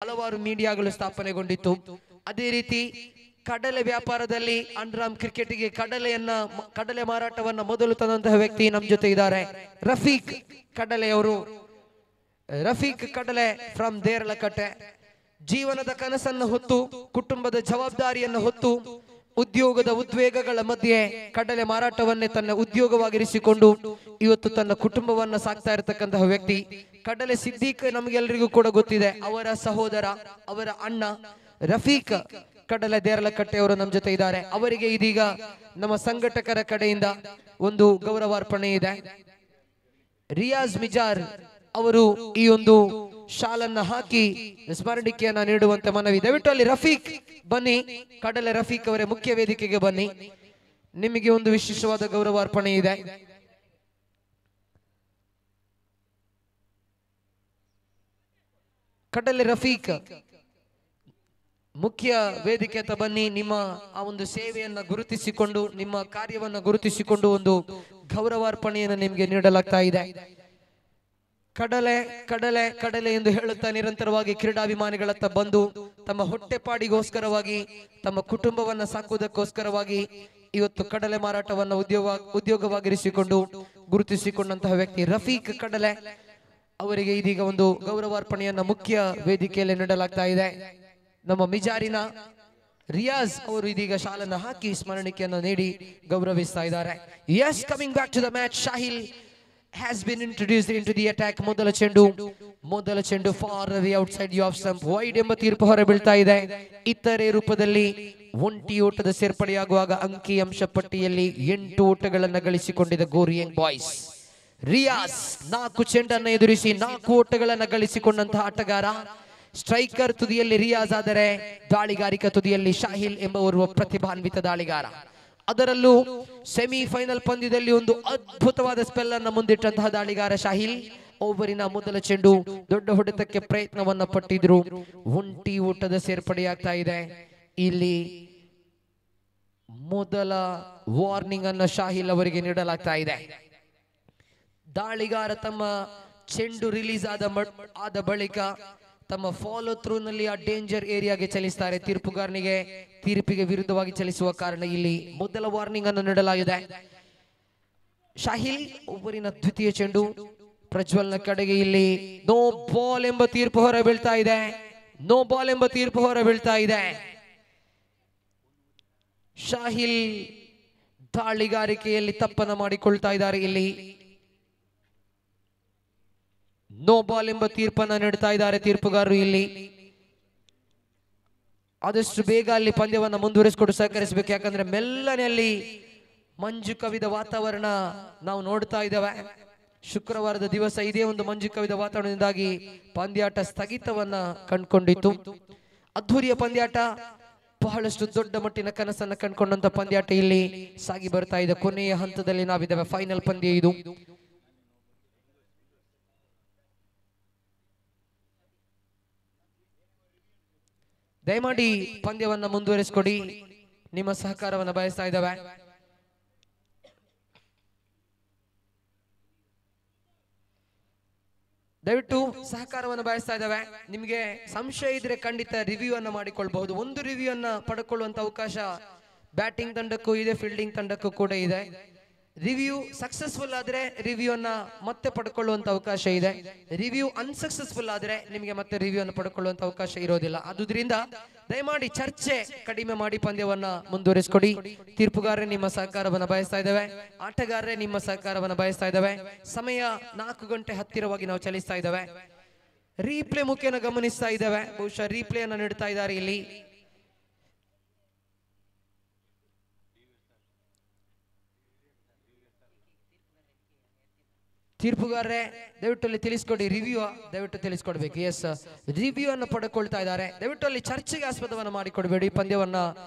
ಹಲವಾರು ಮೀಡಿಯಾಗಳು ಸ್ಥಾಪನೆಗೊಂಡಿತ್ತು. ಅದೇ ರೀತಿ ಕಡಲೆ ವ್ಯಾಪಾರದಲ್ಲಿ ಅನ್ರಾಮ್ ಕ್ರಿಕೆಟ್ಗೆ ಕಡಲೆ ಮಾರಾಟವನ್ನ ಮೊದಲು ತಂದಂತಹ ವ್ಯಕ್ತಿ ನಮ್ಮ ಜೊತೆ ಇದ್ದಾರೆ. ರಫೀಕ್ ಕಡಲೆ ಫ್ರಮ್ ದೇರಳಕಟ್ಟೆ. ಜೀವನದ ಕನಸನ್ನು ಹೊತ್ತು, ಕುಟುಂಬದ ಜವಾಬ್ದಾರಿಯನ್ನು ಹೊತ್ತು, ಉದ್ಯೋಗದ ಉದ್ವೇಗಗಳ ಮಧ್ಯೆ ಕಡಲೆ ಮಾರಾಟವನ್ನೇ ತನ್ನ ಉದ್ಯೋಗವಾಗಿರಿಸಿಕೊಂಡು ಇವತ್ತು ತನ್ನ ಕುಟುಂಬವನ್ನ ಸಾಕ್ತಾ ಇರತಕ್ಕಂತಹ ವ್ಯಕ್ತಿ ಕಡಲೆ ಸಿದ್ದೀಕ್. ನಮಗೆಲ್ಲರಿಗೂ ಕೂಡ ಗೊತ್ತಿದೆ, ಅವರ ಸಹೋದರ, ಅವರ ಅಣ್ಣ ರಫೀಕ್ ಕಡಲೆ ದೇರಳಕಟ್ಟೆ ಅವರು ನಮ್ಮ ಜೊತೆ ಇದ್ದಾರೆ. ಅವರಿಗೆ ಇದೀಗ ನಮ್ಮ ಸಂಘಟಕರ ಕಡೆಯಿಂದ ಒಂದು ಗೌರವಾರ್ಪಣೆ ಇದೆ. ರಿಯಾಜ್ ಮಿಜಾರ್ ಅವರು ಈ ಒಂದು ಶಾಲನ್ನ ಹಾಕಿ ಸ್ಮರಣಿಕೆಯನ್ನ ನೀಡುವಂತೆ ಮನವಿ. ದಯವಿಟ್ಟು ಅಲ್ಲಿ ರಫೀಕ್ ಬನ್ನಿ, ಕಡಲೆ ರಫೀಕ್ ಅವರೇ ಮುಖ್ಯ ವೇದಿಕೆಗೆ ಬನ್ನಿ. ನಿಮಗೆ ಒಂದು ವಿಶೇಷವಾದ ಗೌರವಾರ್ಪಣೆ ಇದೆ. ಕಡಲೆ ರಫೀಕ್ ಮುಖ್ಯ ವೇದಿಕೆ ಅಂತ ಬನ್ನಿ. ನಿಮ್ಮ ಆ ಒಂದು ಸೇವೆಯನ್ನ ಗುರುತಿಸಿಕೊಂಡು, ನಿಮ್ಮ ಕಾರ್ಯವನ್ನ ಗುರುತಿಸಿಕೊಂಡು ಒಂದು ಗೌರವಾರ್ಪಣೆಯನ್ನು ನಿಮಗೆ ನೀಡಲಾಗ್ತಾ ಇದೆ. ಕಡಲೆ ಕಡಲೆ ಕಡಲೆ ಎಂದು ಹೇಳುತ್ತಾ ನಿರಂತರವಾಗಿ ಕ್ರೀಡಾಭಿಮಾನಿಗಳತ್ತ ಬಂದು ತಮ್ಮ ಹೊಟ್ಟೆಪಾಡಿಗೋಸ್ಕರವಾಗಿ, ತಮ್ಮ ಕುಟುಂಬವನ್ನ ಸಾಕುವುದಕ್ಕೋಸ್ಕರವಾಗಿ ಇವತ್ತು ಕಡಲೆ ಮಾರಾಟವನ್ನ ಉದ್ಯೋಗವಾಗಿರಿಸಿಕೊಂಡು ಗುರುತಿಸಿಕೊಂಡಂತಹ ವ್ಯಕ್ತಿ ರಫೀಕ್ ಕಡಲೆ ಅವರಿಗೆ ಇದೀಗ ಒಂದು ಗೌರವಾರ್ಪಣೆಯನ್ನ ಮುಖ್ಯ ವೇದಿಕೆಯಲ್ಲಿ ನೀಡಲಾಗ್ತಾ ಇದೆ. ನಮ್ಮ ಮಿಜಾರಿನ ರಿಯಾಜ್ ಅವರು ಇದೀಗ ಶಾಲನ್ನ ಹಾಕಿ ಸ್ಮರಣಿಕೆಯನ್ನು ನೀಡಿ ಗೌರವಿಸ್ತಾ ಇದ್ದಾರೆ. Yes, coming back to the match, Shahil has been introduced into the attack. ಮೊದಲ ಚೆಂಡು for the outside off stump, wide ಎಂಬ ತೀರ್ಪು ಹೊರಬೀಳ್ತಾ ಇದೆ. ಇತರೆ ರೂಪದಲ್ಲಿ ಒಂಟಿ ಓಟದ ಸೇರ್ಪಡೆಯಾಗುವಾಗ ಅಂಕಿಅಂಶ ಪಟ್ಟಿಯಲ್ಲಿ 8 ಓಟಗಳನ್ನು ಗಳಿಸಿಕೊಂಡಿದ್ದ ಗೋರಿಯಂಗ್ ಬಾಯ್ಸ್. ರಿಯಾಜ್ 4 ಚೆಂಡನ್ನು ಎದುರಿಸಿ 4 ಓಟಗಳನ್ನು ಗಳಿಸಿಕೊಂಡಂತಹ ಆಟಗಾರ. ಸ್ಟ್ರೈಕರ್ ತುದಿಯಲ್ಲಿ ರಿಯಾಜ್ ಆದರೆ ದಾಳಿಗಾರಿಕಾ ತುದಿಯಲ್ಲಿ ಶಾಹಿಲ್ ಎಂಬ ಓರ್ವ ಪ್ರತಿಭಾನ್ವಿತ ದಾಳಿಗಾರ. ಅದರಲ್ಲೂ ಸೆಮಿಫೈನಲ್ ಪಂದ್ಯದಲ್ಲಿ ಒಂದು ಅದ್ಭುತವಾದ ಸ್ಪೆಲ್ ಅನ್ನು ಮುಂದಿಟ್ಟಂತಹ ದಾಳಿಗಾರ ಶಾಹಿಲ್. ಓವರಿನ ಮೊದಲ ಚೆಂಡು ದೊಡ್ಡ ಹೊಡೆತಕ್ಕೆ ಪ್ರಯತ್ನವನ್ನ ಪಟ್ಟಿದ್ರು, ಒಂಟಿ ಓಟದ ಸೇರ್ಪಡೆಯಾಗ್ತಾ ಇದೆ. ಇಲ್ಲಿ ಮೊದಲ ವಾರ್ನಿಂಗ್ ಅನ್ನು ಶಾಹಿಲ್ ಅವರಿಗೆ ನೀಡಲಾಗ್ತಾ ಇದೆ. ದಾಳಿಗಾರ ತಮ್ಮ ಚೆಂಡು ರಿಲೀಸ್ ಆದ ಬಳಿಕ ತಮ್ಮ ಫಾಲೋ ಥ್ರೂ ನಲ್ಲಿ ಆ ಡೇಂಜರ್ ಏರಿಯಾಗೆ ಚಲಿಸ್ತಾರೆ. ತೀರ್ಪಿಗೆ ವಿರುದ್ಧವಾಗಿ ಚಲಿಸುವ ಕಾರಣ ಇಲ್ಲಿ ಮೊದಲ ವಾರ್ನಿಂಗ್ ಅನ್ನು ನೀಡಲಾಗಿದೆ. ಶಾಹಿಲ್ ಓವರಿನ ದ್ವಿತೀಯ ಚೆಂಡು ಪ್ರಜ್ವಲ್ನ ಕಡೆಗೆ ಇಲ್ಲಿ ನೋ ಬಾಲ್ ಎಂಬ ತೀರ್ಪು ಹೊರ ಬೀಳ್ತಾ ಇದೆ. ಶಾಹಿಲ್ ದಾಳಿಗಾರಿಕೆಯಲ್ಲಿ ತಪ್ಪನ್ನು ಮಾಡಿಕೊಳ್ತಾ ಇದ್ದಾರೆ. ಇಲ್ಲಿ ನೋ ಬಾಲ್ ಎಂಬ ತೀರ್ಪನ್ನು ನೀಡ್ತಾ ಇದ್ದಾರೆ ತೀರ್ಪುಗಾರರು. ಇಲ್ಲಿ ಆದಷ್ಟು ಬೇಗ ಅಲ್ಲಿ ಪಂದ್ಯವನ್ನು ಮುಂದುವರಿಸಿಕೊಂಡು ಸಹಕರಿಸಬೇಕು. ಯಾಕಂದ್ರೆ ಮೆಲ್ಲನೆ ಅಲ್ಲಿ ಮಂಜು ಕವಿದ ವಾತಾವರಣ ನಾವು ನೋಡ್ತಾ ಇದ್ದೇವೆ. ಶುಕ್ರವಾರದ ದಿವಸ ಇದೇ ಒಂದು ಮಂಜು ಕವಿದ ವಾತಾವರಣದಿಂದಾಗಿ ಪಂದ್ಯಾಟ ಸ್ಥಗಿತವನ್ನ ಕಂಡುಕೊಂಡಿತ್ತು. ಅದ್ಧೂರಿಯ ಪಂದ್ಯಾಟ, ಬಹಳಷ್ಟು ದೊಡ್ಡ ಮಟ್ಟಿನ ಕನಸನ್ನ ಕಂಡುಕೊಂಡಂತ ಪಂದ್ಯಾಟ ಇಲ್ಲಿ ಸಾಗಿ ಬರ್ತಾ ಇದೆ. ಕೊನೆಯ ಹಂತದಲ್ಲಿ ನಾವಿದ್ದೇವೆ, ಫೈನಲ್ ಪಂದ್ಯ ಇದು. ದಯಮಾಡಿ ಪಂದ್ಯವನ್ನ ಮುಂದುವರಿಸಿಕೊಡಿ, ನಿಮ್ಮ ಸಹಕಾರವನ್ನು ಬಯಸ್ತಾ ಇದ್ದೇವೆ. ದಯವಿಟ್ಟು ಸಹಕಾರವನ್ನು ಬಯಸ್ತಾ ಇದ್ದೇವೆ. ನಿಮಗೆ ಸಂಶಯ ಇದ್ರೆ ಖಂಡಿತ ರಿವ್ಯೂ ಅನ್ನ ಮಾಡಿಕೊಳ್ಬಹುದು. ಒಂದು ರಿವ್ಯೂ ಅನ್ನ ಪಡ್ಕೊಳ್ಳುವಂತ ಅವಕಾಶ ಬ್ಯಾಟಿಂಗ್ ತಂಡಕ್ಕೂ ಇದೆ, ಫೀಲ್ಡಿಂಗ್ ತಂಡಕ್ಕೂ ಕೂಡ ಇದೆ. ರಿವ್ಯೂ ಸಕ್ಸಸ್ಫುಲ್ ಆದ್ರೆ ರಿವ್ಯೂ ಅನ್ನ ಮತ್ತೆ ಪಡ್ಕೊಳ್ಳುವಂತ ಅವಕಾಶ ಇದೆ. ರಿವ್ಯೂ ಅನ್ಸಕ್ಸಸ್ಫುಲ್ ಆದ್ರೆ ನಿಮಗೆ ಮತ್ತೆ ರಿವ್ಯೂ ಅನ್ನು ಪಡ್ಕೊಳ್ಳುವಂತ ಅವಕಾಶ ಇರೋದಿಲ್ಲ. ಆದುದರಿಂದ ದಯಮಾಡಿ ಚರ್ಚೆ ಕಡಿಮೆ ಮಾಡಿ ಪಂದ್ಯವನ್ನ ಮುಂದುವರಿಸಿಕೊಡಿ. ತೀರ್ಪುಗಾರರೇ ನಿಮ್ಮ ಸಹಕಾರವನ್ನು ಬಯಸ್ತಾ ಇದ್ದೇವೆ, ಆಟಗಾರರೇ ನಿಮ್ಮ ಸಹಕಾರವನ್ನು ಬಯಸ್ತಾ ಇದ್ದೇವೆ. ಸಮಯ 4 ಗಂಟೆ ಹತ್ತಿರವಾಗಿ ನಾವು ಚಲಿಸ್ತಾ ಇದ್ದೇವೆ. ರೀಪ್ಲೇ ಮುಖೇನ ಗಮನಿಸ್ತಾ ಇದ್ದೇವೆ. ಬಹುಶಃ ರೀಪ್ಲೇ ಅನ್ನು ನೀಡ್ತಾ ಇದ್ದಾರೆ ಇಲ್ಲಿ. ತೀರ್ಪುಗಾರರೇ ದಯವಿಟ್ಟು ಅಲ್ಲಿ ತಿಳಿಸ್ಕೊಡಿ, ರಿವ್ಯೂ ದಯವಿಟ್ಟು ತಿಳಿಸ್ಕೊಡ್ಬೇಕು. ಎಸ್, ರಿವ್ಯೂ ಅನ್ನು ಪಡ್ಕೊಳ್ತಾ ಇದ್ದಾರೆ. ದಯವಿಟ್ಟು ಅಲ್ಲಿ ಚರ್ಚೆಗೆ ಆಸ್ಪದವನ್ನು ಮಾಡಿಕೊಡ್ಬೇಡಿ, ಪಂದ್ಯವನ್ನ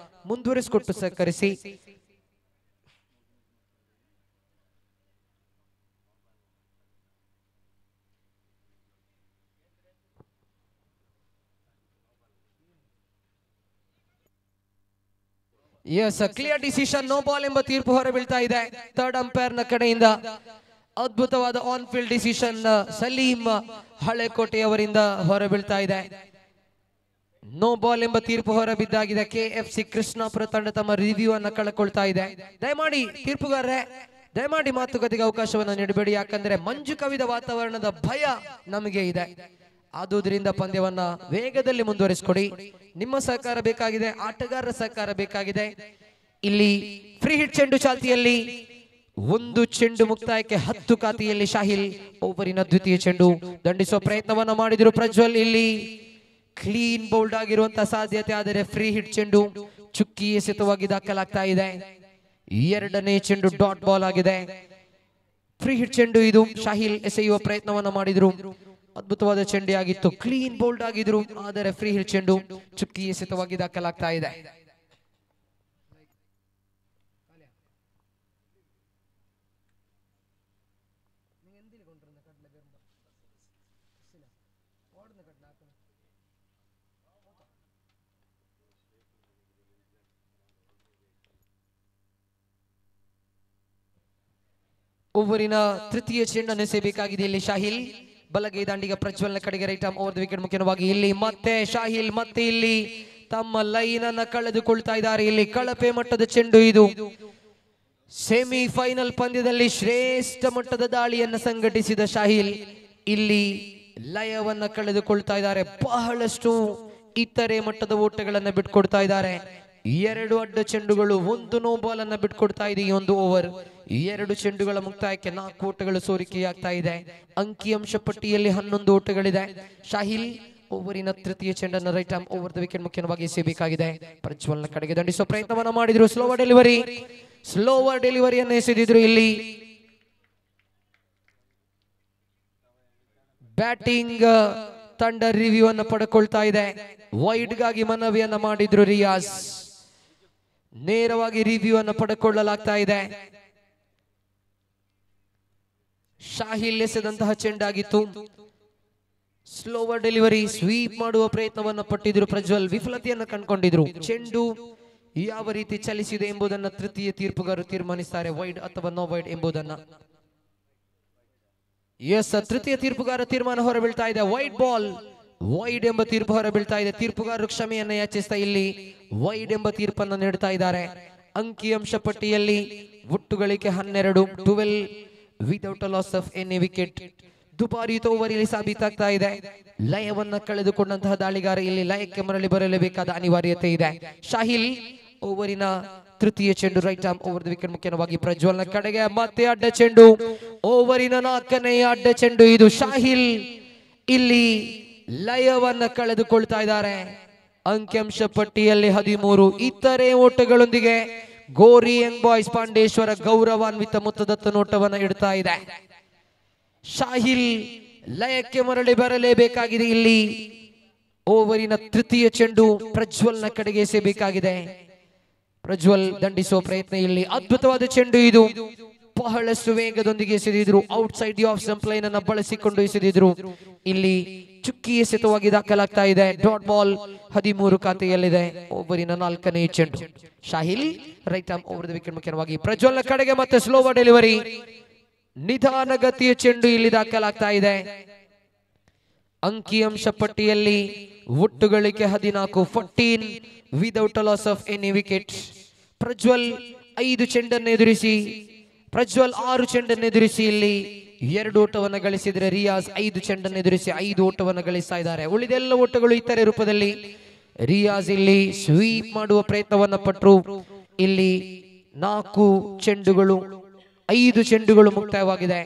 ಮುಂದುವರಿಸಿಕೊಟ್ಟು ಸಹಕರಿಸಿ. Yes, clear decision, no ball ಎಂಬ ತೀರ್ಪು ಹೊರಬೀಳ್ತಾ ಇದೆ ಥರ್ಡ್ ಅಂಪೈರ್ ನ ಕಡೆಯಿಂದ. ಅದ್ಭುತವಾದ ಆನ್ ಫೀಲ್ಡ್ ಡಿಸಿಷನ್ ಸಲೀಂ ಹಳೆಕೋಟೆಯವರಿಂದ ಹೊರಬೀಳ್ತಾ ಇದೆ. ನೋ ಬಾಲ್ ಎಂಬ ತೀರ್ಪು ಹೊರಬಿದ್ದಾಗಿದೆ. KFC ಕೃಷ್ಣಾಪುರ ತಂಡ ತಮ್ಮ ರಿವ್ಯೂ ಅನ್ನ ಕಳ್ಕೊಳ್ತಾ ಇದೆ. ದಯಮಾಡಿ ತೀರ್ಪುಗಾರರೇ, ದಯಮಾಡಿ ಮಾತುಕತೆಗೆ ಅವಕಾಶವನ್ನ ನೀಡಬೇಡಿ, ಯಾಕಂದ್ರೆ ಮಂಜು ಕವಿದ ವಾತಾವರಣದ ಭಯ ನಮಗೆ ಇದೆ. ಆದುದರಿಂದ ಪಂದ್ಯವನ್ನ ವೇಗದಲ್ಲಿ ಮುಂದುವರಿಸಿಕೊಡಿ. ನಿಮ್ಮ ಸಹಕಾರ ಬೇಕಾಗಿದೆ, ಆಟಗಾರರ ಸಹಕಾರ ಬೇಕಾಗಿದೆ. ಇಲ್ಲಿ ಫ್ರೀ ಹಿಟ್ ಚೆಂಡು ಚಾಲ್ತಿಯಲ್ಲಿ ಒಂದು ಚೆಂಡು ಮುಕ್ತಾಯಕ್ಕೆ 10 ಖಾತೆಯಲ್ಲಿ ಶಾಹಿಲ್ ಓವರಿನ ದ್ವಿತೀಯ ಚೆಂಡು ದಂಡಿಸುವ ಪ್ರಯತ್ನವನ್ನ ಮಾಡಿದ್ರು ಪ್ರಜ್ವಲ್. ಇಲ್ಲಿ ಕ್ಲೀನ್ ಬೌಲ್ಡ್ ಆಗಿರುವಂತಹ ಸಾಧ್ಯತೆ, ಆದರೆ ಫ್ರೀ ಹಿಟ್ ಚೆಂಡು ಚುಕ್ಕಿ ಎಸೆತವಾಗಿ ದಾಖಲಾಗ್ತಾ ಇದೆ. ಎರಡನೇ ಚೆಂಡು ಡಾಟ್ ಬಾಲ್ ಆಗಿದೆ. ಫ್ರೀ ಹಿಟ್ ಚೆಂಡು ಇದು. ಶಾಹಿಲ್ ಎಸೆಯುವ ಪ್ರಯತ್ನವನ್ನ ಮಾಡಿದ್ರು, ಅದ್ಭುತವಾದ ಚೆಂಡೆ ಆಗಿತ್ತು, ಕ್ಲೀನ್ ಬೌಲ್ಡ್ ಆಗಿದ್ರು, ಆದರೆ ಫ್ರೀ ಹಿಟ್ ಚೆಂಡು ಚುಕ್ಕಿ ಎಸೆತವಾಗಿ ದಾಖಲಾಗ್ತಾ ಇದೆ. ಓವರಿನ ತೃತೀಯ ಚೆಂಡನ್ನು ಎಸೆಯಬೇಕಾಗಿದೆ ಇಲ್ಲಿ ಶಾಹಿಲ್. ಬಲಗೈ ದಾಂಡಿಗ ಪ್ರಜ್ವಲ್ನ ಕಡೆಗೆ right arm over the wicket. ಮುಖ್ಯವಾಗಿ ಇಲ್ಲಿ ಮತ್ತೆ ಶಾಹಿಲ್ ಮತ್ತೆ ಇಲ್ಲಿ ತಮ್ಮ ಲೈನ್ ಅನ್ನ ಕಳೆದುಕೊಳ್ತಾ ಇದ್ದಾರೆ. ಇಲ್ಲಿ ಕಳಪೆ ಮಟ್ಟದ ಚೆಂಡು ಇದು. ಸೆಮಿಫೈನಲ್ ಪಂದ್ಯದಲ್ಲಿ ಶ್ರೇಷ್ಠ ಮಟ್ಟದ ದಾಳಿಯನ್ನು ಸಂಘಟಿಸಿದ ಶಾಹಿಲ್ ಇಲ್ಲಿ ಲಯವನ್ನ ಕಳೆದುಕೊಳ್ತಾ ಇದ್ದಾರೆ. ಬಹಳಷ್ಟು ಇತರೆ ಮಟ್ಟದ ಓಟಗಳನ್ನ ಬಿಟ್ಕೊಡ್ತಾ ಇದ್ದಾರೆ. 2 ಅಡ್ಡ ಚೆಂಡುಗಳು, 1 ನೋ ಬಾಲ್ ಅನ್ನ ಬಿಟ್ಕೊಡ್ತಾ ಇದೆ ಈ ಒಂದು ಓವರ್. 2 ಚೆಂಡುಗಳ ಮುಕ್ತಾಯಕ್ಕೆ 4 ಓಟಗಳು ಸೋರಿಕೆಯಾಗ್ತಾ ಇದೆ. ಅಂಕಿಅಂಶ ಪಟ್ಟಿಯಲ್ಲಿ 11 ಓಟಗಳಿದೆ. ಶಾಹಿಲ್ ಓವರಿನ ತೃತೀಯ ಚೆಂಡನ್ನು right arm over the wicket ಮುಖ್ಯವಾಗಿ ಎಸೆಯಬೇಕಾಗಿದೆ. ಪ್ರಜ್ವಲ್ನ ಕಡೆಗೆ ದಂಡಿಸುವ ಪ್ರಯತ್ನವನ್ನ ಮಾಡಿದ್ರು. ಸ್ಲೋವರ್ ಡೆಲಿವರಿಯನ್ನು ಎಸೆದಿದ್ರು. ಇಲ್ಲಿ ಬ್ಯಾಟಿಂಗ್ ತಂಡ ರಿವ್ಯೂ ಅನ್ನು ಪಡ್ಕೊಳ್ತಾ ಇದೆ. ವೈಡ್ ಗಾಗಿ ಮನವಿಯನ್ನ ಮಾಡಿದ್ರು ರಿಯಾಜ್. ನೇರವಾಗಿ ರಿವ್ಯೂ ಅನ್ನು ಪಡೆದುಕೊಳ್ಳಲಾಗ್ತಾ ಇದೆ. ಶಾಹಿಲ್ ಎಸೆದಂತಹ ಚೆಂಡಾಗಿತ್ತು. ಸ್ಲೋವರ್ ಡೆಲಿವರಿ, ಸ್ವೀಪ್ ಮಾಡುವ ಪ್ರಯತ್ನವನ್ನು ಪಟ್ಟಿದ್ರು ಪ್ರಜ್ವಲ್, ವಿಫಲತೆಯನ್ನು ಕಂಡುಕೊಂಡಿದ್ರು. ಚೆಂಡು ಯಾವ ರೀತಿ ಚಲಿಸಿದೆ ಎಂಬುದನ್ನು ತೃತೀಯ ತೀರ್ಪುಗಾರರು ತೀರ್ಮಾನಿಸುತ್ತಾರೆ, ವೈಡ್ ಅಥವಾ ನೋ ವೈಡ್ ಎಂಬುದನ್ನು. ಎಸ್, ತೃತೀಯ ತೀರ್ಪುಗಾರ ತೀರ್ಮಾನ ಹೊರಬೀಳ್ತಾ ಇದೆ. ವೈಡ್ ಬಾಲ್, ವೈಡ್ ಎಂಬ ತೀರ್ಪು ಹೊರಬೀಳ್ತಾ ಇದೆ. ತೀರ್ಪುಗಾರರು ಕ್ಷಮೆಯನ್ನ ಯಾಚಿಸ್ತಾ ಇಲ್ಲಿ ವೈಡ್ ಎಂಬ ತೀರ್ಪನ್ನು ನೀಡುತ್ತಾ ಇದ್ದಾರೆ. ಅಂಕಿಅಂಶ ಪಟ್ಟಿಯಲ್ಲಿ ಒಟ್ಟುಗಳಿಕೆ 12 without loss of any wicket. ದುಬಾರಿ ಓವರ್ ಇಲ್ಲಿ ಸಾಬೀತಾಗ್ತಾ ಇದೆ. ಲಯವನ್ನ ಕಳೆದುಕೊಂಡಂತಹ ದಾಳಿಗಾರ ಇಲ್ಲಿ ಲಯಕ್ಕೆ ಮರಳಿ ಬರಲೇಬೇಕಾದ ಅನಿವಾರ್ಯತೆ ಇದೆ. ಶಾಹಿಲ್ ಓವರಿನ ತೃತೀಯ ಚೆಂಡು right arm over the wicket. ಮುಖ್ಯವಾಗಿ ಪ್ರಜ್ವಲ್ನ ಕಡೆಗೆ ಮತ್ತೆ ಅಡ್ಡ ಚೆಂಡು. ಓವರಿನ 4ನೇ ಅಡ್ಡ ಚೆಂಡು ಇದು. ಶಾಹಿಲ್ ಇಲ್ಲಿ ಲಯವನ್ನ ಕಳೆದುಕೊಳ್ತಾ ಇದ್ದಾರೆ. ಅಂಕಿಅಂಶ ಪಟ್ಟಿಯಲ್ಲಿ 13 ಇತರೆ ಓಟಗಳೊಂದಿಗೆ ಗೋರಿ ಯಂಗ್ ಬಾಯ್ಸ್ ಪಾಂಡೇಶ್ವರ ಗೌರವಾನ್ವಿತ ಮೊತ್ತದತ್ತ ನೋಟವನ್ನ ಇಡ್ತಾ ಇದೆ. ಶಾಹಿಲ್ ಲಯಕ್ಕೆ ಮರಳಿ ಬರಲೇಬೇಕಾಗಿದೆ. ಇಲ್ಲಿ ಓವರಿನ ತೃತೀಯ ಚೆಂಡು ಪ್ರಜ್ವಲ್ನ ಕಡೆಗೆ ಎಸೆಯಬೇಕಾಗಿದೆ. ಪ್ರಜ್ವಲ್ ದಂಡಿಸುವ ಪ್ರಯತ್ನ. ಇಲ್ಲಿ ಅದ್ಭುತವಾದ ಚೆಂಡು ಇದು. ಬಹಳಷ್ಟು ವೇಗದೊಂದಿಗೆ ಎಸೆದಿದ್ರು. Outside the off stump line ಅನ್ನು ಬಳಸಿಕೊಂಡು ಎಸೆದಿದ್ರು. ಇಲ್ಲಿ ಚುಕ್ಕಿ ಎಸೆತವಾಗಿ ದಾಖಲಾಗ್ತಾ ಇದೆ. Dot ball 13 ಖಾತೆಯಲ್ಲಿದೆ. ಓವರಿನ 4ನೇ ಚೆಂಡು. Shahil right arm over the wicket. ಮುಖ್ಯವಾಗಿ ಪ್ರಜ್ವಲ್ನ ಕಡೆಗೆ ಮತ್ತೆ ಸ್ಲೋವರ್ ಡೆಲಿವರಿ. ನಿಧಾನಗತಿಯ ಚೆಂಡು ಇಲ್ಲಿ ದಾಖಲಾಗ್ತಾ ಇದೆ. ಅಂಕಿಅಂಶ ಪಟ್ಟಿಯಲ್ಲಿ ಒಟ್ಟುಗಳಿಕೆ 14 without loss of any wicket. Prajwal 5 ಚೆಂಡನ್ನು ಎದುರಿಸಿ, ಪ್ರಜ್ವಲ್ 6 ಚೆಂಡನ್ನು ಎದುರಿಸಿ ಇಲ್ಲಿ 2 ಓಟವನ್ನು ಗಳಿಸಿದ್ರೆ ರಿಯಾಜ್ 5 ಚೆಂಡನ್ನು ಎದುರಿಸಿ 5 ಓಟವನ್ನು ಗಳಿಸ್ತಾ ಇದ್ದಾರೆ. ಉಳಿದೆಲ್ಲ ಓಟಗಳು ಇತರೆ ರೂಪದಲ್ಲಿ. ರಿಯಾಜ್ ಇಲ್ಲಿ ಸ್ವೀಪ್ ಮಾಡುವ ಪ್ರಯತ್ನವನ್ನ ಪಟ್ಟರು. ಇಲ್ಲಿ 4 ಚೆಂಡುಗಳು, 5 ಚೆಂಡುಗಳು ಮುಕ್ತಾಯವಾಗಿದೆ.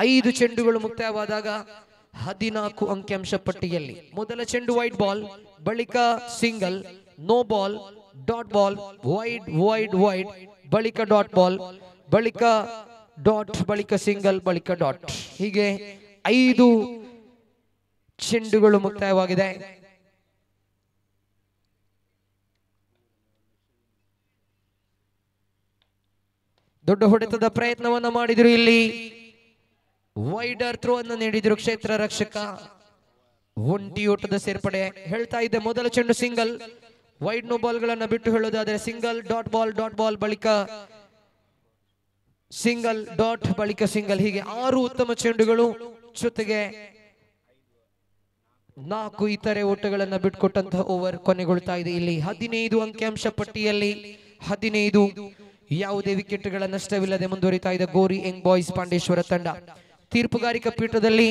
5 ಚೆಂಡುಗಳು ಮುಕ್ತಾಯವಾದಾಗ 14 ಅಂಕಿಅಂಶ ಪಟ್ಟಿಯಲ್ಲಿ ಮೊದಲ ಚೆಂಡು ವೈಡ್ ಬಾಲ್, ಬಳಿಕ single, no ball, dot ball, wide wide wide, ಬಳಿಕ ಡಾಟ್ ಬಾಲ್, ಬಳಿಕ ಡಾಟ್, ಬಳಿಕ ಸಿಂಗಲ್, ಬಳಿಕ ಡಾಟ್. ಹೀಗೆ 5 ಚೆಂಡುಗಳು ಮುಕ್ತಾಯವಾಗಿದೆ. ದೊಡ್ಡ ಹೊಡೆತದ ಪ್ರಯತ್ನವನ್ನ ಮಾಡಿದ್ರು. ಇಲ್ಲಿ ವೈಡರ್ ಥ್ರೋ ಅನ್ನು ನೀಡಿದ್ರು ಕ್ಷೇತ್ರ ರಕ್ಷಕ. ಒಂಟಿ ಓಟದ ಸೇರ್ಪಡೆ. ಹೇಳ್ತಾ ಇದ್ದೆ ಮೊದಲ ಚೆಂಡು ಸಿಂಗಲ್, ವೈಡ್ ನೋ ಬಾಲ್ ಗಳನ್ನ ಬಿಟ್ಟು ಹೇಳೋದಾದ್ರೆ ಸಿಂಗಲ್, ಡಾಟ್ ಬಾಲ್, ಬಳಿಕ ಸಿಂಗಲ್, ಡಾಟ್, ಬಳಿಕ ಸಿಂಗಲ್. ಹೀಗೆ 6 ಉತ್ತಮ ಚೆಂಡುಗಳು ಜೊತೆಗೆ 4 ಇತರೆ ಓಟಗಳನ್ನ ಬಿಟ್ಕೊಟ್ಟಂತಹ ಓವರ್ ಕೊನೆಗೊಳ್ತಾ ಇದೆ. ಇಲ್ಲಿ 15 ಅಂಕಿಅಂಶ ಪಟ್ಟಿಯಲ್ಲಿ 15 ಯಾವುದೇ ವಿಕೆಟ್ಗಳ ನಷ್ಟವಿಲ್ಲದೆ ಮುಂದುವರಿತಾ ಇದೆ ಗೋರಿ ಯಂಗ್ ಬಾಯ್ಸ್ ಪಾಂಡೇಶ್ವರ ತಂಡ. ತೀರ್ಪುಗಾರಿಕಾ ಪೀಠದಲ್ಲಿ